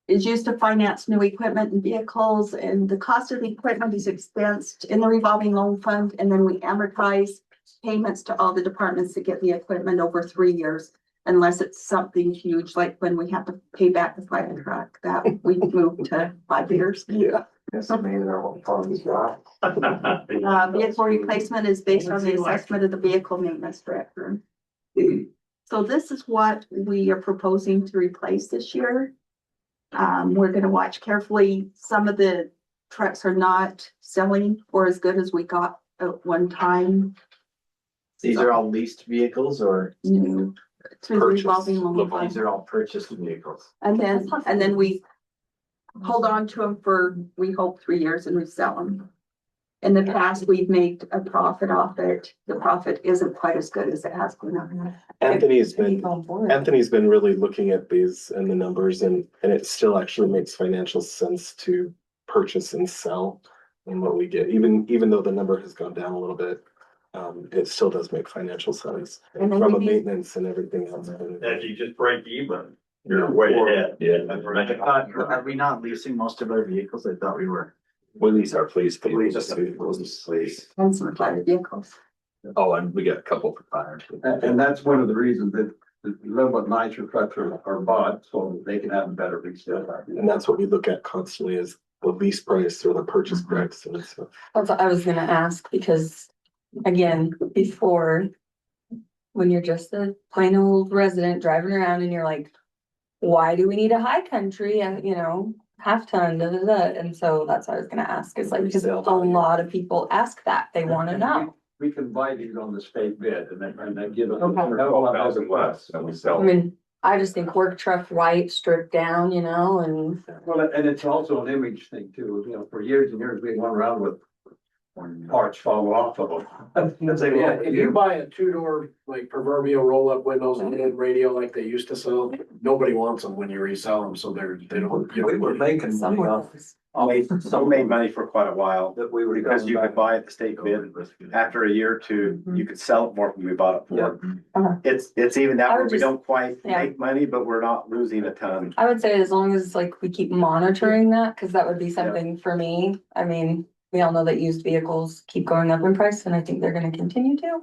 is used to finance new equipment and vehicles, and the cost of the equipment is expensed in the revolving loan fund, and then we amortize payments to all the departments to get the equipment over 3 years, unless it's something huge, like when we have to pay back the fire truck, that we move to 5 years.
Yeah.
Vehicle replacement is based on the assessment of the vehicle maintenance director. So this is what we are proposing to replace this year. We're gonna watch carefully. Some of the trucks are not selling for as good as we got at one time.
These are all leased vehicles or
New through the revolving loan fund.
these are all purchased vehicles?
And then we hold on to them for, we hope, 3 years and we sell them. In the past, we've made a profit off it. The profit isn't quite as good as it has been.
Anthony's been really looking at these and the numbers and it still actually makes financial sense to purchase and sell in what we get, even though the number has gone down a little bit. It still does make financial sense
And then
from a
we-
maintenance and everything else.
As you just break even, you're way ahead.
Yeah.
That's
I
right.
thought, are we not leasing most of our vehicles? I thought we were.
We lease our police vehicles
Just
too.
please.
And some private vehicles.
Oh, and we got a couple for fire too.
And that's one of the reasons that a little bit nicer trucks are bought, so that they can have a better resale value.
And that's what we look at constantly is the lease price or the purchase price and stuff.
That's what I was gonna ask, because again, before, when you're just a plain old resident driving around and you're like, why do we need a high country, you know, half ton, da, da, da, and so that's what I was gonna ask, is like, because a lot of people ask that, they wanna know.
We can buy these on the state bid and then give us.
Okay.
And we
I
sell.
mean, I just think work truck white stripped down, you know, and
Well, and it's also an image thing too, you know, for years and years, we went around with parts fall off of them.
Yeah, if you buy a two-door, like proverbial roll-up windows and head radio like they used to sell, nobody wants them when you resell them, so they don't.
We were making money
someone
off.
else.
We made money for quite a while
That we were.
because you could buy at the state bid. After a year or two, you could sell it more than we bought it for. It's even
I
that
would
where we
just-
don't quite
yeah.
make money, but we're not losing a ton.
I would say as long as like we keep monitoring that, cause that would be something for me. I mean, we all know that used vehicles keep going up in price and I think they're gonna continue to.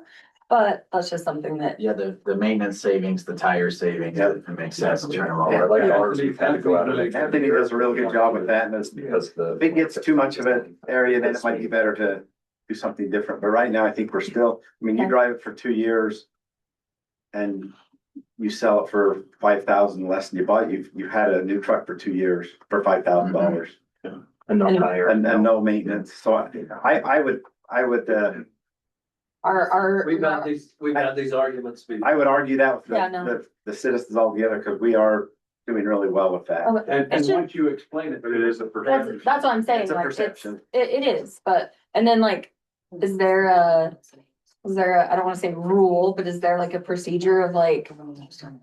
But that's just something that,
Yeah, the maintenance savings, the tire savings,
Yeah.
it makes sense to turn them
Yeah,
over.
like ours, we've had to go out and.
Anthony does a real good job with that, and it's,
Because
if it gets too much of an area, then it might be better to do something different, but right now, I think we're still, I mean, you
Okay.
drive it for 2 years. And you sell it for 5,000 less than you bought, you've had a new truck for 2 years for $5,000
And no tire.
and no maintenance, so I would,
our.
We've had these arguments before.
I would argue that with
Yeah, no.
the citizens all together, because we are doing really well with that.
Okay,
And
It's just-
once you explain it.
But it is a
That's,
percentage.
that's what I'm saying,
It's a
like,
perception.
it is, but, and then like, is there a, I don't wanna say rule, but is there like a procedure of like,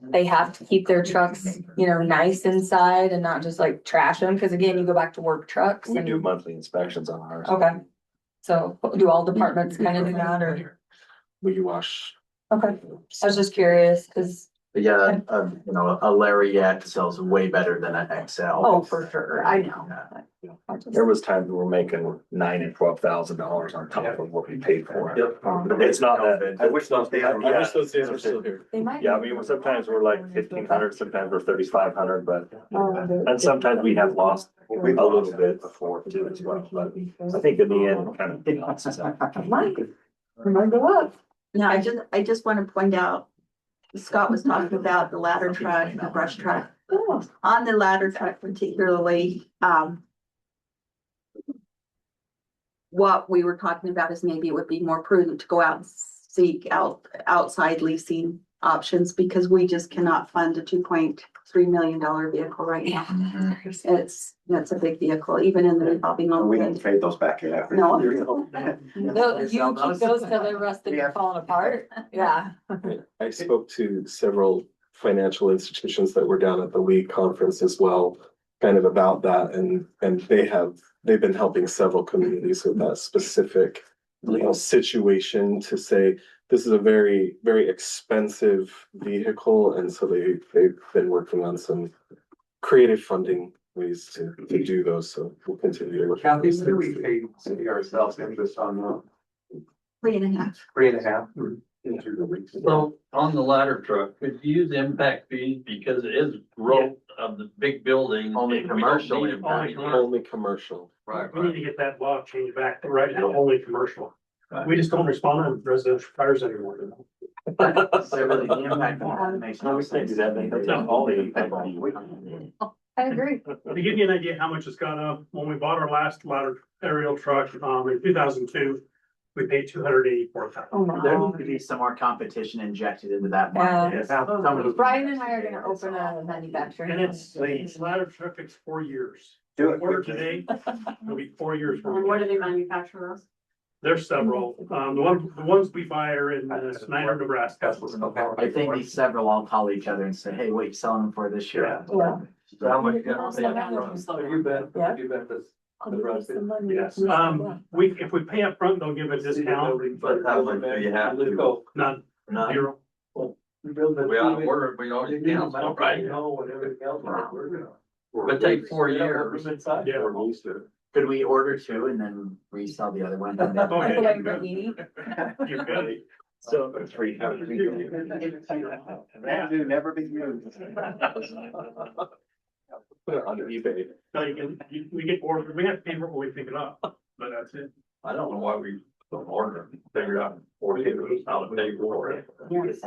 they have to keep their trucks, you know, nice inside and not just like trash them? Cause again, you go back to work trucks
We do
and,
monthly inspections on ours.
okay. So do all departments kind of do that or,
We wash.
okay, I was just curious, cause,
But yeah, you know, a Lariat sells way better than an XL.
oh, for sure, I know. I just-
There was times we were making $9,000 and $12,000 on top of what we paid for it.
Yep.
It's not that.
I wish those days were.
I wish those days were still here.
They might.
Yeah, I mean, sometimes we're like 1,500, sometimes we're 3,500, but,
Oh,
and sometimes we have lost a little bit before too as well, but I think in the end, it kind of balances out.
It might go up.
Now, I just want to point out, Scott was talking about the ladder truck, and the brush truck. On the ladder truck particularly, what we were talking about is maybe it would be more prudent to go out and seek out outside leasing options, because we just cannot fund a $2.3 million vehicle right now. It's a big vehicle, even in the revolving loan.
We didn't trade those back in after.
No.
You keep those till they're rusted
Yeah.
and falling apart, yeah.
I spoke to several financial institutions that were down at the WE conference as well, kind of about that, and they've been helping several communities with that specific situation to say, this is a very, very expensive vehicle, and so they've been working on some creative funding ways to do those, so we'll continue to work.
Kathy, what do we pay city ourselves interest on the
3.5.
3.5?
So on the ladder truck, could you use impact fees because it is growth of the big building?
Only
and we don't
commercial
need
impact.
it.
Only commercial.
Right,
We need to get that law changed back to right now, only commercial. We just don't respond to residential fires anymore.
So really, the impact of that makes no sense.
I agree.
To give you an idea how much it's gone up, when we bought our last ladder aerial truck, in 2002, we paid $284,000.
Oh my
There
God.
needs to be some more competition injected into that
Yeah.
market. Somebody-
Brian and I are gonna open a manufacturing.
And it's, the ladder truck takes 4 years.
Do it
Order
quickly.
today, it'll be 4 years. from
And where
now.
do they manufacture those?
There's several, the ones we buy are in Snyder, Nebraska.
I think these several all call each other and say, hey, what are you selling them for this year?
Yeah.
So how much?
Have
You bet,
Yeah.
you bet this.
Yes, if we pay up front, they'll give a discount,
But how much do you have to?
not zero.
We ought to order, we always cancel, right? But take 4 years.
Yeah.
Could we order two and then resell the other one?
Oh, yeah,
Like
you could.
Panini.
You could.
So it's free.
That do never be used.
Put it on eBay.
No, we get ordered, we have to pay for it when we pick it up, but that's it.
I don't know why we don't order, figure out 4 years, how to pay for it. It's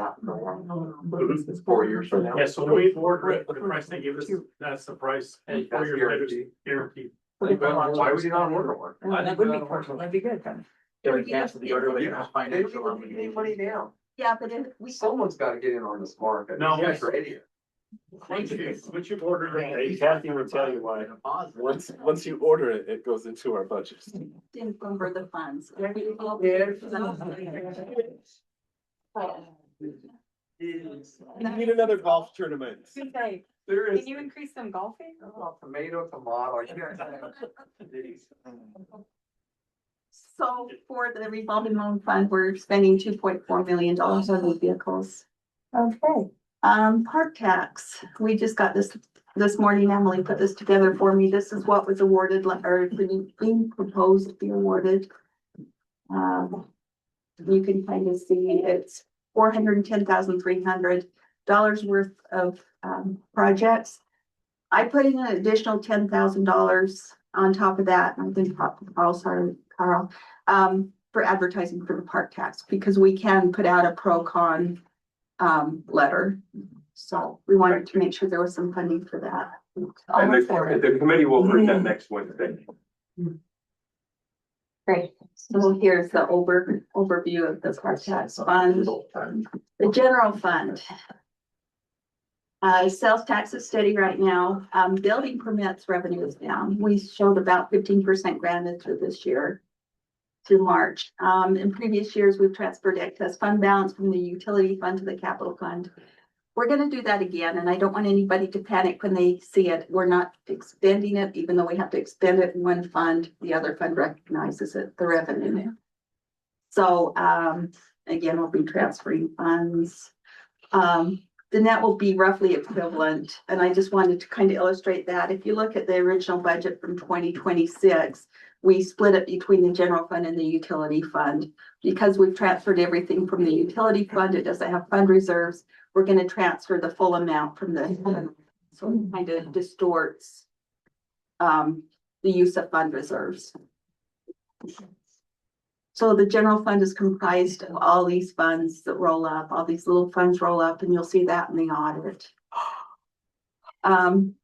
4 years from now.
Yeah, so when we order it, the price they give us, that's the price, and 4 years later, it's guaranteed.
Why would you not order one?
That would be perfect. That'd be good.
Can we cancel the order with your financial obligation?
money down.
Yeah, but if we.
Someone's gotta get in on this market.
No.
You guys are idiots.
Once you order it,
Kathy will tell you why. Once you order it, it goes into our budget.
Encumber the funds.
You need another golf tournament.
Can
There is.
you increase some golfing?
Tomato, tomato, you guys have.
So for the revolving loan fund, we're spending $2.4 million on new vehicles.
Okay.
Park tax, we just got this morning, Emily put this together for me. This is what was awarded, or being proposed to be awarded. You can kind of see it's $410,300 worth of, projects. I put in an additional $10,000 on top of that, and I think Carl, for advertising for the park tax, because we can put out a pro-con letter. So we wanted to make sure there was some funding for that.
I'll look for it.
the committee will bring that next Wednesday.
Great.
So here's the overview of the park tax fund. The general fund. Sales tax is steady right now. Building permits revenue is down. We showed about 15% granted through this year. Through March. In previous years, we've transferred excess fund balance from the utility fund to the capital fund. We're gonna do that again, and I don't want anybody to panic when they see it. We're not expending it, even though we have to expend it in one fund, the other fund recognizes it, the revenue. So, again, we'll be transferring funds. The net will be roughly equivalent, and I just wanted to kind of illustrate that. If you look at the original budget from 2026, we split it between the general fund and the utility fund. Because we've transferred everything from the utility fund, it doesn't have fund reserves. We're gonna transfer the full amount from the, so it kind of distorts the use of fund reserves. So the general fund is comprised of all these funds that roll up, all these little funds roll up, and you'll see that in the audit.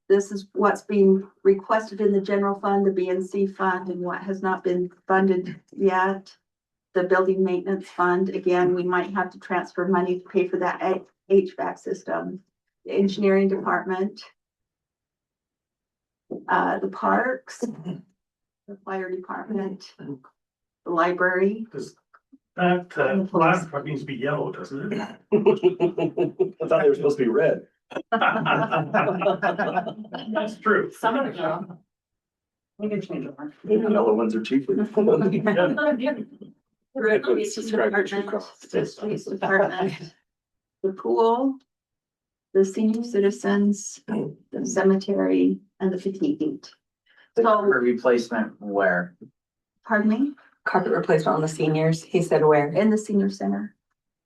This is what's being requested in the general fund, the BNC fund, and what has not been funded yet. The building maintenance fund, again, we might have to transfer money to pay for that HVAC system. The engineering department. The parks. The fire department. The library.
that, last part needs to be yellow, doesn't it?
I thought they were supposed to be red.
That's true.
Some of them. We can change it.
The yellow ones are cheaper.
The recreation
Subscribe to
department,
Cost.
the streets department, the pool, the senior citizens, the cemetery, and the fatigued.
The
So,
replacement where?
pardon me,
Carpet replacement on the seniors. He said where?
in the senior center.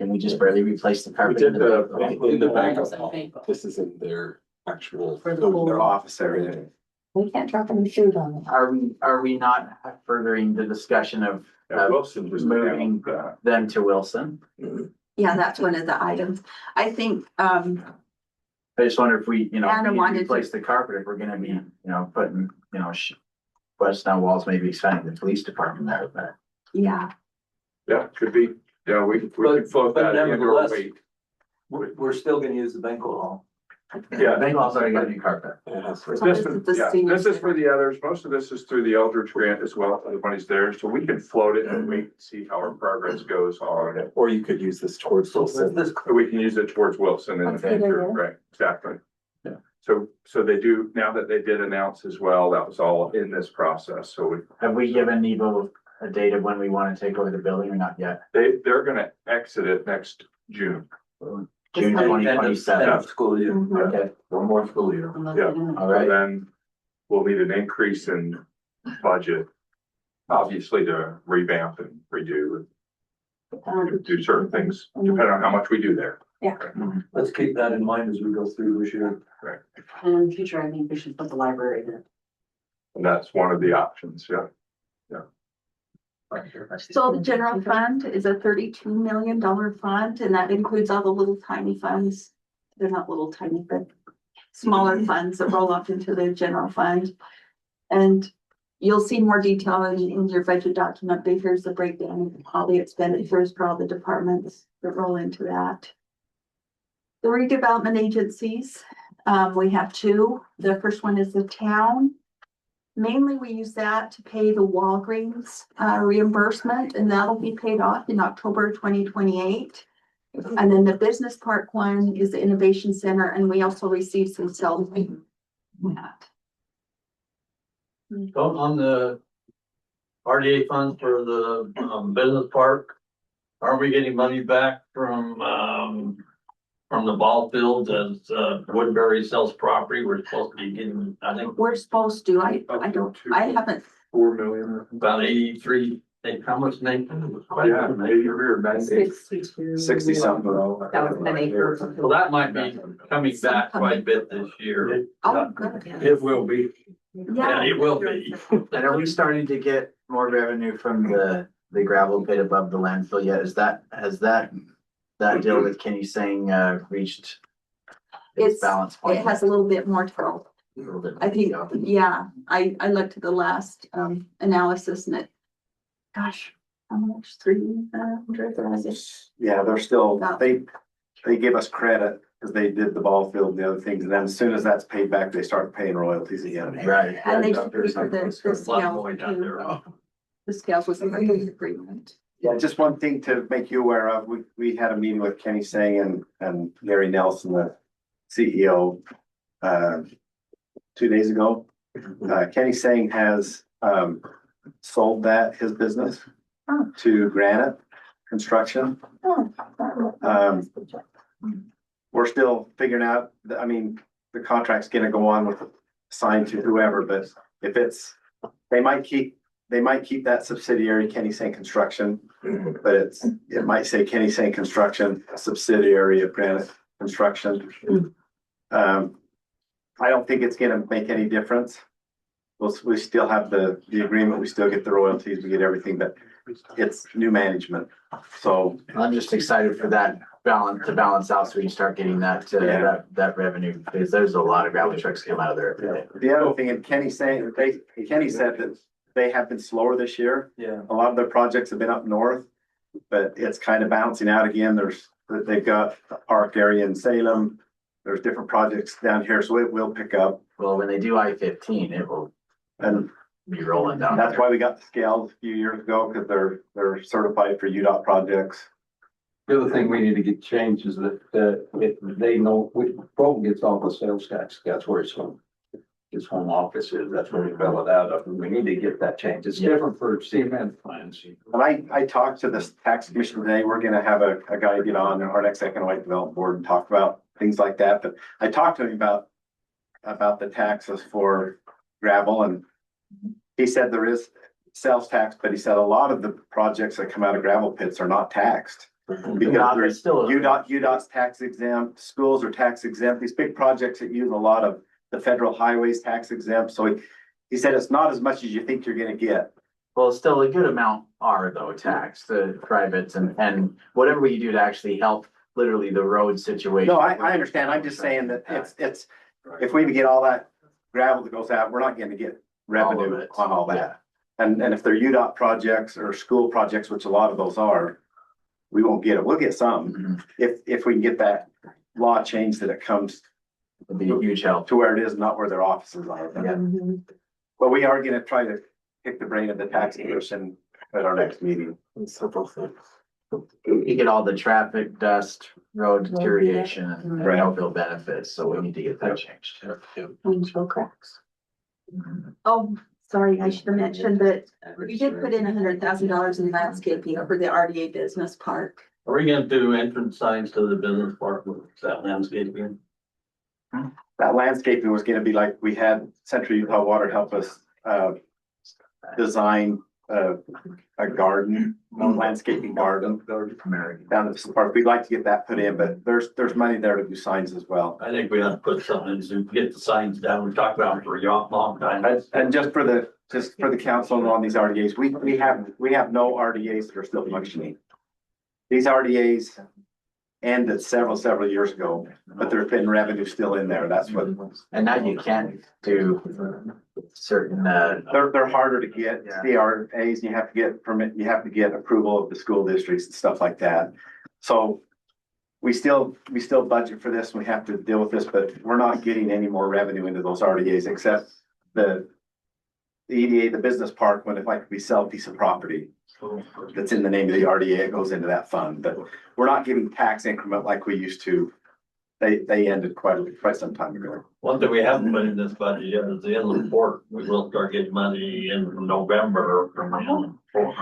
Did we just barely replace the
We
carpet?
did
in the
in the back of the hall. This is in their actual.
Their office area.
We can't drop any food on it.
Are we not furthering the discussion of moving them to Wilson?
Yeah, that's one of the items. I think,
I just wonder if we,
Anna
we need
wanted
to
to-
replace the carpet, if we're gonna be, putting, west down walls, maybe expanding the police department there, but.
yeah,
Yeah, could be. Yeah, we could float
But
that in or
nevertheless-
wait.
We're still gonna use the banquet hall.
Yeah.
Bengals already got a new carpet.
so
This
this
is,
is the
yeah,
senior.
this is for the others. Most of this is through the Eldridge grant as well. The money's there, so we can float it and wait and see how our progress goes on it.
Or you could use this towards Wilson.
We can use it towards Wilson in the
That's a good
future,
idea.
right? Exactly.
Yeah.
So they do, now that they did announce as well, that was all in this process. So
Have we given Nebo a date of when we wanna take over the building or not yet?
they're gonna exit it next June.
June twenty
End
twenty-seven.
of school year.
Mhm.
Okay,
One more school year. Yeah.
all right.
Then we'll need an increase in budget, obviously to revamp and redo and do certain things, depending on how much we do there.
Let's keep that in mind as we go through this year.
Right.
And in the future, I think we should put the library there.
And that's one of the options, yeah.
So the general fund is a $32 million fund, and that includes all the little tiny funds. They're not little tiny, but smaller funds that roll up into the general fund. And you'll see more detail in your budget document, but here's the breakdown of all the expenditures for all the departments that roll into that. The redevelopment agencies, we have two. The first one is the town. Mainly, we use that to pay the Walgreens reimbursement, and that'll be paid off in October 2028. And then the business park one is the Innovation Center, and we also receive some sales.
On the RDA funds for the, business park, are we getting money back from the ball fields as, Woodbury sells property? We're supposed to be getting, I think,
We're supposed to, I haven't,
4 million.
about 83, how much, Nathan?
Yeah, maybe we're back.
60 something.
That was an acre.
Well, that might be coming back quite a bit this year.
oh, good.
It will be.
Yeah, it will be.
And are we starting to get more revenue from the gravel pit above the landfill yet? Has that deal with Kenny saying, reached its balance point?
It has a little bit more to go.
A little bit.
I think, yeah, I looked at the last analysis and it, gosh, how much, 300, or is it?
Yeah, they're still, they give us credit because they did the ball field and the other things. And then as soon as that's paid back, they start paying royalties again.
Right.
And they should pay for the scales
Going down there.
too. The scales was a great agreement.
Yeah, just one thing to make you aware of, we had a meeting with Kenny Sang and Gary Nelson, the CEO, 2 days ago. Kenny Sang has, sold his business to Granite Construction. We're still figuring out, the contract's gonna go on with signed to whoever, but if it's, they might keep that subsidiary Kenny Sang Construction, but it might say Kenny Sang Construction, a subsidiary of Granite Construction. I don't think it's gonna make any difference. We still have the agreement, we still get the royalties, we get everything, but it's new management. So
I'm just excited for that to balance out so we can start getting that revenue, because there's a lot of gravel trucks come out of there every day.
the other thing, and Kenny said that they have been slower this year.
Yeah.
A lot of their projects have been up north, but it's kind of bouncing out again. They've got a park area in Salem. There's different projects down here, so it will pick up.
Well, when they do I-15, it will
And
be rolling down.
that's
there.
why we got the scales a few years ago, because they're certified for UDOT projects.
The other thing we need to get changed is that if they know which road gets off the sales tax, that's where its home office is, that's where we bill it out of, and we need to get that changed. It's different for cement plants.
And I talked to this tax commission today. We're gonna have a guy get on our next economic development board and talk about things like that. But I talked to him about the taxes for gravel, and he said there is sales tax, but he said a lot of the projects that come out of gravel pits are not taxed. Because there's
still
UDOT's tax exempt, schools are tax exempt, these big projects that use a lot of the federal highways tax exempt. So he said it's not as much as you think you're gonna get.
Well, still a good amount are though taxed, the privates and whatever we do to actually help literally the road situation.
No, I understand. I'm just saying that it's, if we get all that gravel that goes out, we're not gonna get revenue
it.
on all that. And if they're UDOT projects or school projects, which a lot of those are, we won't get it. We'll get some.
Mhm.
If we can get that law changed that it comes
It'd be a huge help.
to where it is, not where their offices are.
Yeah.
But we are gonna try to pick the brain of the tax commission at our next meeting.
Several things.
You get all the traffic, dust, road deterioration and
Right.
no bill benefits, so we need to get that changed.
Windshield cracks.
Oh, sorry, I should have mentioned that we did put in $100,000 in landscaping over the RDA Business Park.
Are we gonna do entrance signs to the business park with that landscaping?
That landscaping was gonna be like, we had Central Utah Water help us, design, a garden, a landscaping garden down at the park. We'd like to get that put in, but there's money there to do signs as well.
I think we have to put something in to get the signs down. We talked about it for a long time.
And just for the council and on these RDAs, we have no RDAs that are still functioning. These RDAs ended several years ago, but there's been revenue still in there. That's what,
And now you can't do certain,
they're harder to get,
Yeah.
CRAs, you have to get permit, you have to get approval of the school districts and stuff like that. So we still budget for this, and we have to deal with this, but we're not getting any more revenue into those RDAs except the EDA, the business park, when we sell a piece of property that's in the name of the RDA, it goes into that fund, but we're not giving tax increment like we used to. They ended quite some time ago.
One thing we haven't put in this budget yet is the inland port. We will start getting money in November from the inland port.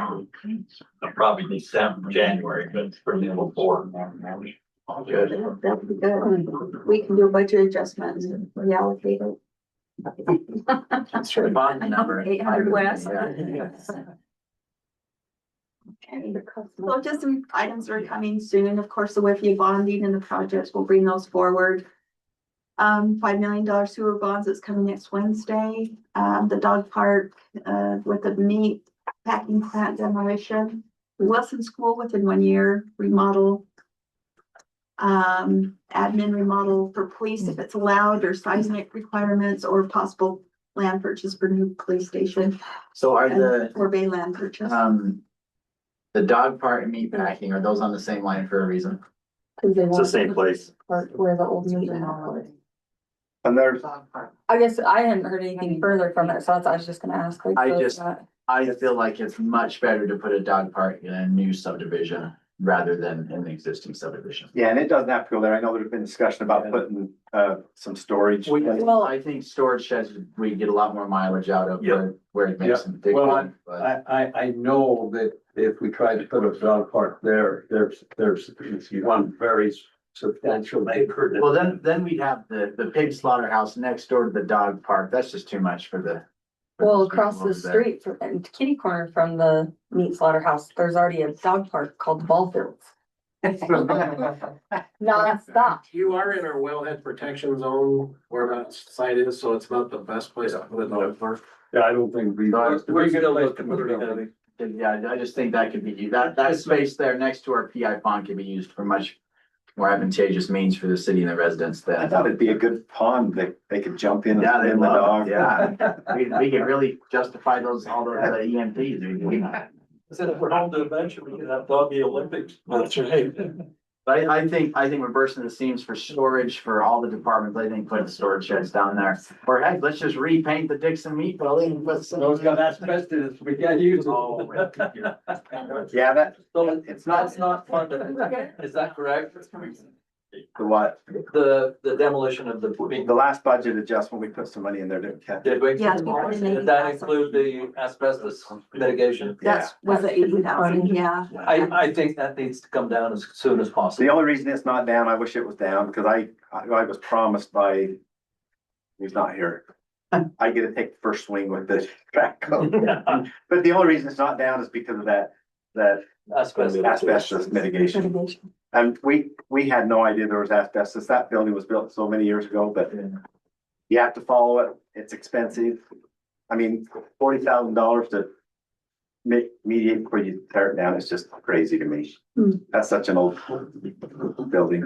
Probably December, January, but it's for the inland port.
good.
That'd be good. We can do a budget adjustment and reallocate it.
That's for the bond number.
800 west.
Yeah.
Okay, so just some items are coming soon. Of course, the WIFIA bonding and the projects will bring those forward. $5 million sewer bonds that's coming next Wednesday. The dog park, with the meat packing plant demolition. Wilson School within 1 year remodel. Admin remodel for police if it's allowed, or seismic requirements, or possible land purchase for new police station.
So are
Or bay land purchase.
the dog park and meat packing, are those on the same line for a reason?
It's the same place.
Where the old meeting was.
And there's,
I guess I hadn't heard anything further from it, so that's, I was just gonna ask. like,
I
so
just-
it's not-
I feel like it's much better to put a dog park in a new subdivision rather than in the existing subdivision.
yeah, and it doesn't have to go there. I know there's been discussion about putting, some storage.
Well, I think storage sheds, we get a lot more mileage out of where it makes them big.
Well,
But
I know that if we tried to put a dog park there, there's one very substantial acre.
Well, then we'd have the pig slaughterhouse next door to the dog park. That's just too much for the. for
Well,
those
across
people
the
over there.
street from, and kitty corner from the meat slaughterhouse, there's already a dog park called the Ball Fields. Non-stop.
You are in our wellhead protection zone where that site is, so it's not the best place to put a dog park.
Yeah, I don't think we.
No,
We're
still
gonna
looking
put
for
it
it.
on.
Yeah, I just think that could be, that space there next to our PI pond could be used for much more advantageous means for the city and the residents
I
than.
thought it'd be a good pond that they could jump in.
Yeah, they
and the
love
dog.
it, yeah. We can really justify all those EMPs.
Said if we're home to adventure, we could have doggy Olympics.
That's right.
But I think we're bursting the seams for storage for all the departments. I think putting storage sheds down there. Or heck, let's just repaint the Dixon meat building and put some.
Those got asbestos, we can't use it.
Oh,
Yeah, that,
So
it's not
that's not funded, is that correct?
the what,
The demolition of the.
the last budget adjustment, we put some money in there, didn't we?
Did we?
Yes, we put in
Did that include the asbestos mitigation?
That's, was the 80,000, yeah.
I think that needs to come down as soon as
The
possible.
only reason it's not down, I wish it was down, because I was promised by, he's not here. I get to take the first swing with this track coat. But the only reason it's not down is because of that asbestos mitigation. And we had no idea there was asbestos. That building was built so many years ago, but you have to follow it. It's expensive. I mean, $40,000 to mediate before you tear it down, it's just crazy to me.
Hmm.
That's such an old building.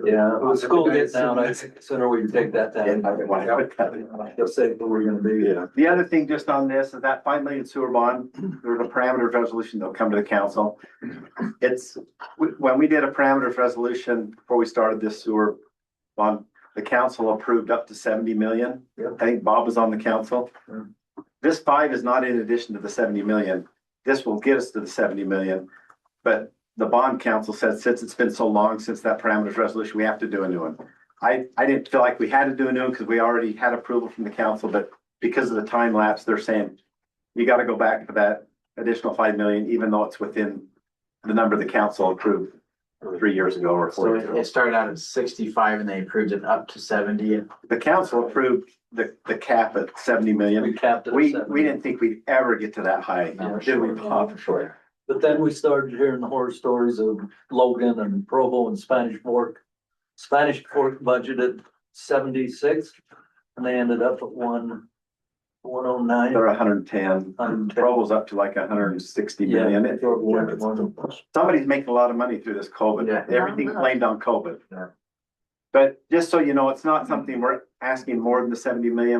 Yeah, when school gets down, I think sooner we can take that down. They'll say where we're gonna be.
Yeah.
The other thing just on this is that 5 million sewer bond, there's a parameters resolution that'll come to the council. It's, when we did a parameters resolution before we started this sewer bond, the council approved up to 70 million. I think Bob was on the council. This 5 is not in addition to the 70 million. This will get us to the 70 million. But the bond council said, since it's been so long since that parameters resolution, we have to do a new one. I didn't feel like we had to do a new one because we already had approval from the council, but because of the time lapse, they're saying you got to go back for that additional 5 million, even though it's within the number the council approved 3 years ago or 4
So
years ago.
it started out at 65 and they approved it up to 70.
The council approved the cap at 70 million.
We capped it at
We
70.
didn't think we'd ever get to that high, did we, Bob?
Sure. But then we started hearing the horror stories of Logan and Provo and Spanish Fork. Spanish Fork budgeted 76 and they ended up at 109.
They're 110. Provo's up to like 160 million. Somebody's making a lot of money through this COVID.
Yeah.
Everything's blamed on COVID.
Yeah.
But just so you know, it's not something we're asking more than the 70 million.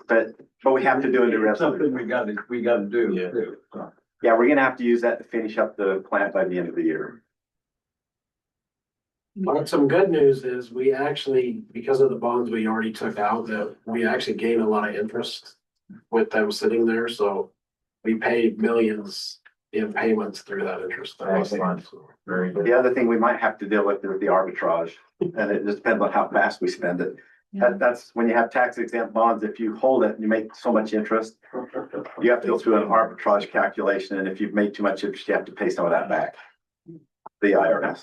But we have to do a new resolution.
Something we gotta do.
Yeah.
too.
Yeah, we're gonna have to use that to finish up the plant by the end of the year.
But some good news is we actually, because of the bonds we already took out, that we actually gained a lot of interest with them sitting there, so we paid millions in payments through that interest.
Excellent. Very good.
The other thing we might have to deal with is the arbitrage, and it just depends on how fast we spend it. That's when you have tax exempt bonds, if you hold it and you make so much interest, you have to go through an arbitrage calculation, and if you've made too much interest, you have to pay some of that back. The IRS.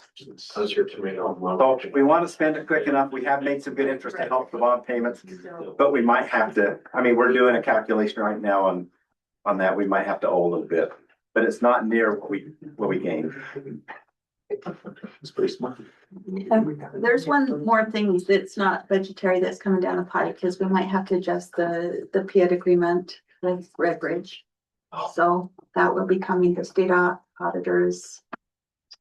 That's your tomato.
So we want to spend it quick enough. We have made some good interest to help the bond payments, but we might have to, I mean, we're doing a calculation right now on that. We might have to owe a little bit, but it's not near what we gained.
It's pretty smart.
There's one more thing that's not budgetary that's coming down the pike, because we might have to adjust the PID agreement with Red Bridge. So that will be coming, the state auditors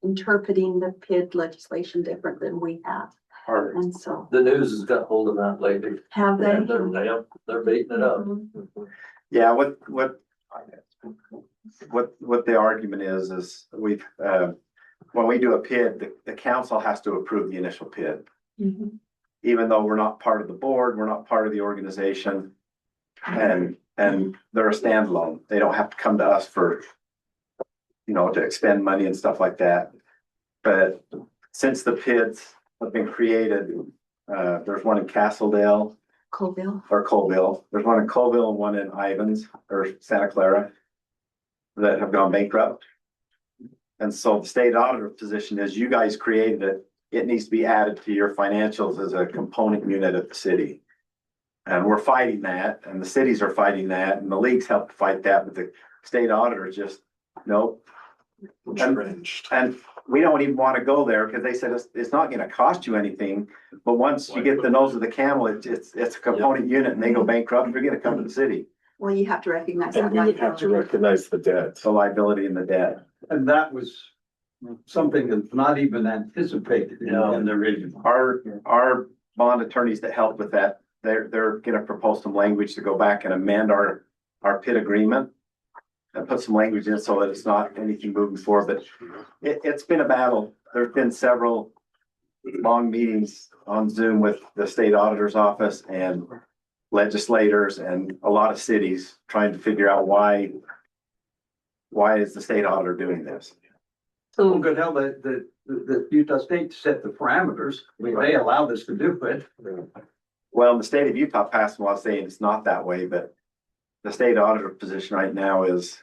interpreting the PID legislation different than we have. And so,
The news has got hold of that lately.
have they?
And they're beating it up.
Yeah, what the argument is we've, when we do a PID, the council has to approve the initial PID.
Mhm.
Even though we're not part of the board, we're not part of the organization. And they're a standalone. They don't have to come to us for, to expend money and stuff like that. But since the PIDs have been created, there's one in Castledale
Colville.
or Colville. There's one in Colville and one in Ivans or Santa Clara that have gone bankrupt. And so the state auditor position is, you guys created it. It needs to be added to your financials as a component unit of the city. And we're fighting that, and the cities are fighting that, and the leagues help fight that, but the state auditor just, nope. And we don't even want to go there because they said it's not going to cost you anything. But once you get the nose of the camel, it's a component unit and they go bankrupt, you're going to come to the city.
Well, you have to recognize that.
And we would have to recognize the debt.
The liability and the debt.
And that was something that's not even anticipated in the original.
Our bond attorneys that help with that, they're going to propose some language to go back and amend our PID agreement. And put some language in so that it's not anything moving forward, but it's been a battle. There's been several long meetings on Zoom with the state auditor's office and legislators and a lot of cities trying to figure out why is the state auditor doing this?
So good hell, the Utah State set the parameters. I mean, they allowed us to do it.
Well, the state of Utah passed a law saying it's not that way, but the state auditor position right now is,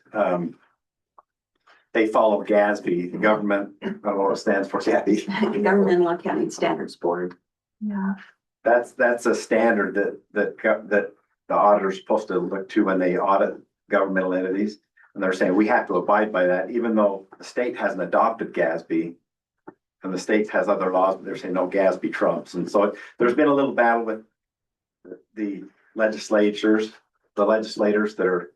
they follow GASB, the government, I don't know what it stands for, Kathy.
Governmental Accounting Standards Board. Yeah.
That's a standard that the auditor's supposed to look to when they audit governmental entities. And they're saying we have to abide by that, even though the state hasn't adopted GASB. And the state has other laws, but they're saying no, GASB trumps. And so there's been a little battle with the legislators that are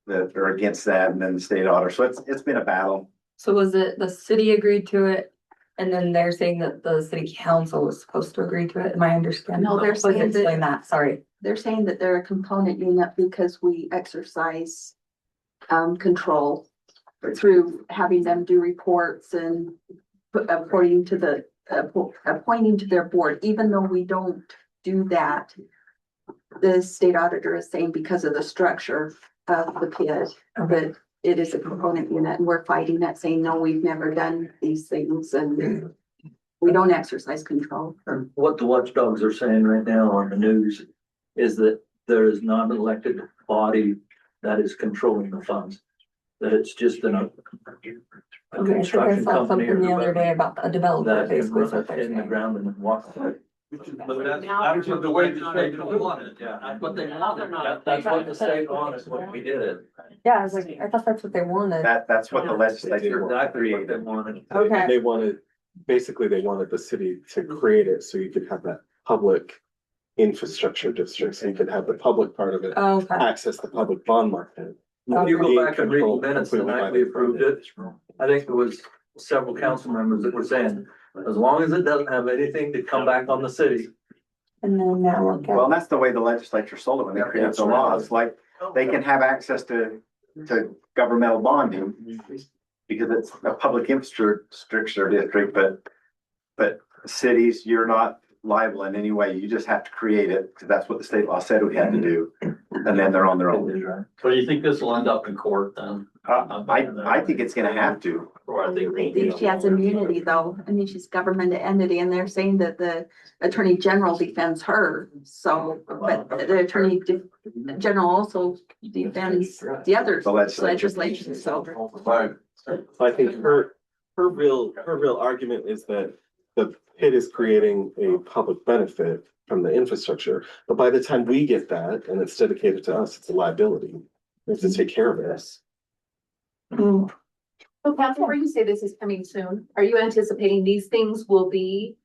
that are against that, and then the state auditor. So it's been a battle.
So was it the city agreed to it? And then they're saying that the city council was supposed to agree to it? Am I understanding?
No, they're
Please
saying
explain
that,
that, sorry.
they're saying that they're a component unit because we exercise control through having them do reports and appointing to their board, even though we don't do that. The state auditor is saying because of the structure of the PID, that it is a component unit, and we're fighting that, saying, no, we've never done these things and we don't exercise control.
And what the watchdogs are saying right now on the news is that there is not an elected body that is controlling the funds. That it's just a
Okay, I think I
construction
saw
company or
something the other
whoever
day about a developer
that can
basically.
run it in the ground and walk through it.
But that's the way the state wanted, yeah, that's what they wanted.
That's what the state wanted when we did it.
Yeah, I was like, I thought that's what they wanted.
That's what the legislature
Exactly what they
created.
wanted.
Okay.
They wanted, basically, they wanted the city to create it so you could have that public infrastructure district, so you could have the public part of it,
Okay.
access the public bond market.
If you go
Being
back and read the
controlled
minutes the
completely by
night we
the
approved it, I think it was several council members that were saying, as long as it doesn't have anything to come back on the city.
And then now look
Well,
at,
that's the way the legislature sold it when they created the laws, like they can have access to governmental bonding because it's a public infrastructure district, but cities, you're not liable in any way. You just have to create it because that's what the state law said we had to do. And then they're on their own.
So you think this will end up in court then?
I think it's gonna have to.
Or I think.
I think she has immunity though. I mean, she's government entity and they're saying that the attorney general defends her. So, but the attorney general also defends the other
The legislature.
legislation, so.
Right.
I think her real argument is that the PID is creating a public benefit from the infrastructure, but by the time we get that and it's dedicated to us, it's a liability. We have to take care of this.
Hmm.
So Council, where you say this is coming soon, are you anticipating these things will be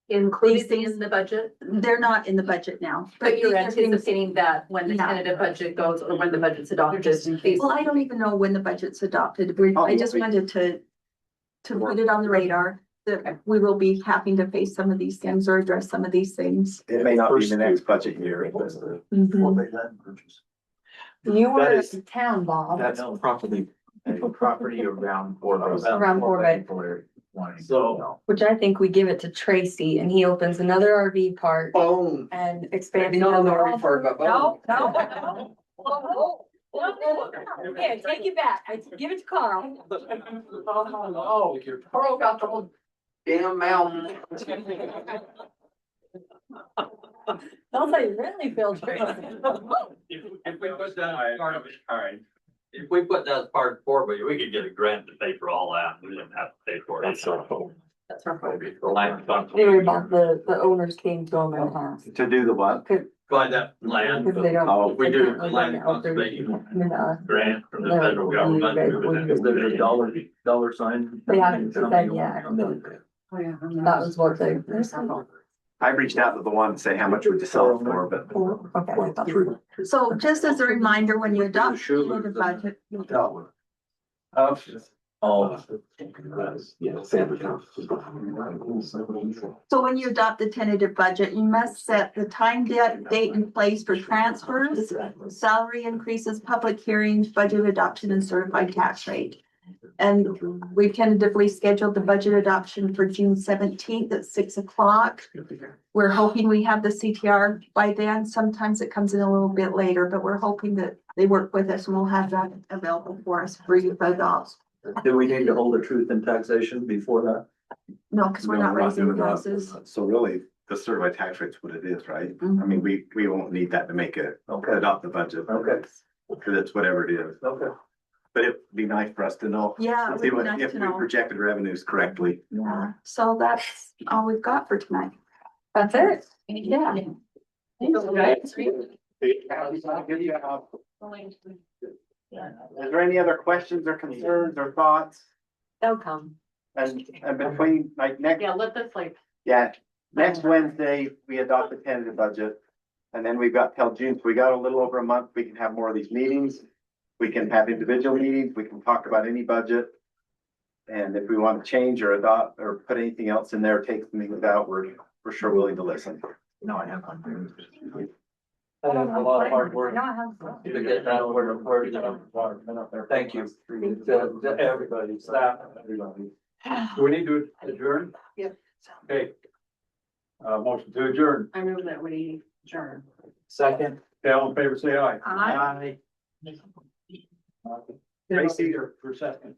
included in the budget?
They're not in the budget now.
But you're
these are things-
anticipating that when the
Yeah.
tentative budget goes or when the budget's adopted, these.
Well, I don't even know when the budget's adopted. I just wanted to put it on the radar that we will be having to face some of these things or address some of these things.
It may not be the next budget year.
Mhm. You were
That is-
in town, Bob,
That's properly.
Property around Fort.
Around Fort Bay.
So.
which I think we give it to Tracy and he opens another RV park
Boom.
and expands.
Maybe not on the
another-
RV park, but boom.
No. Yeah, take it back. I give it to Carl.
Oh, Carl got the whole damn mountain.
Don't say really feel Tracy.
If we put that as part of it, all right. If we put that as part of Fort Bay, we could get a grant to pay for all that. We didn't have to pay for it.
That's our hope.
That's our hope.
The land fund.
Anyway, Bob, the owners came to him and asked.
To do the what?
Buy that land.
Because they don't.
Oh,
If we do
they
land
can't open it.
conservation
I mean,
grant from the
No,
federal
you
government.
guys
we would
wouldn't
have
Is
to
there a
do it.
dollar sign?
They haven't said yet, I don't think.
Oh, yeah.
That was what they.
I've reached out to the one to say how much would you sell it for, but
Okay. I thought so.
So just as a reminder, when you adopt the budget,
Oh,
Yeah, Sandra.
so when you adopt the tentative budget, you must set the time, date and place for transfers, salary increases, public hearings, budget adoption and certified tax rate. And we've tentatively scheduled the budget adoption for June 17th at 6 o'clock. We're hoping we have the CTR by then. Sometimes it comes in a little bit later, but we're hoping that they work with us and we'll have that available for us for you to adopt.
do we need to hold a truth in taxation before that?
No, because we're not raising
doing that.
prices.
So really, the certified tax rate's what it is, right?
Mhm.
I mean, we won't need that to make it, adopt the budget.
Okay.
Because it's whatever it is.
Okay.
But it'd be nice for us to know.
Yeah, it would
See
be
what,
nice
if
to
we
know.
projected revenues correctly.
Yeah, so that's all we've got for tonight.
That's it.
Yeah.
Is there any other questions or concerns or thoughts?
They'll come.
And between, like, next,
Yeah, let this like.
yeah, next Wednesday, we adopt the tentative budget. And then we've got till June, so we got a little over a month, we can have more of these meetings. We can have individual meetings, we can talk about any budget. And if we want to change or adopt or put anything else in there, take things out, we're sure willing to listen.
No, I have one.
That is a lot of hard work
I know I have.
to get that where thank you to everybody, staff, everybody.
Do we need to adjourn?
Yep.
Okay. Motion to adjourn.
I move that we adjourn.
Second.
Okay, all in favor, say aye.
Aye.
Stay seated for a second.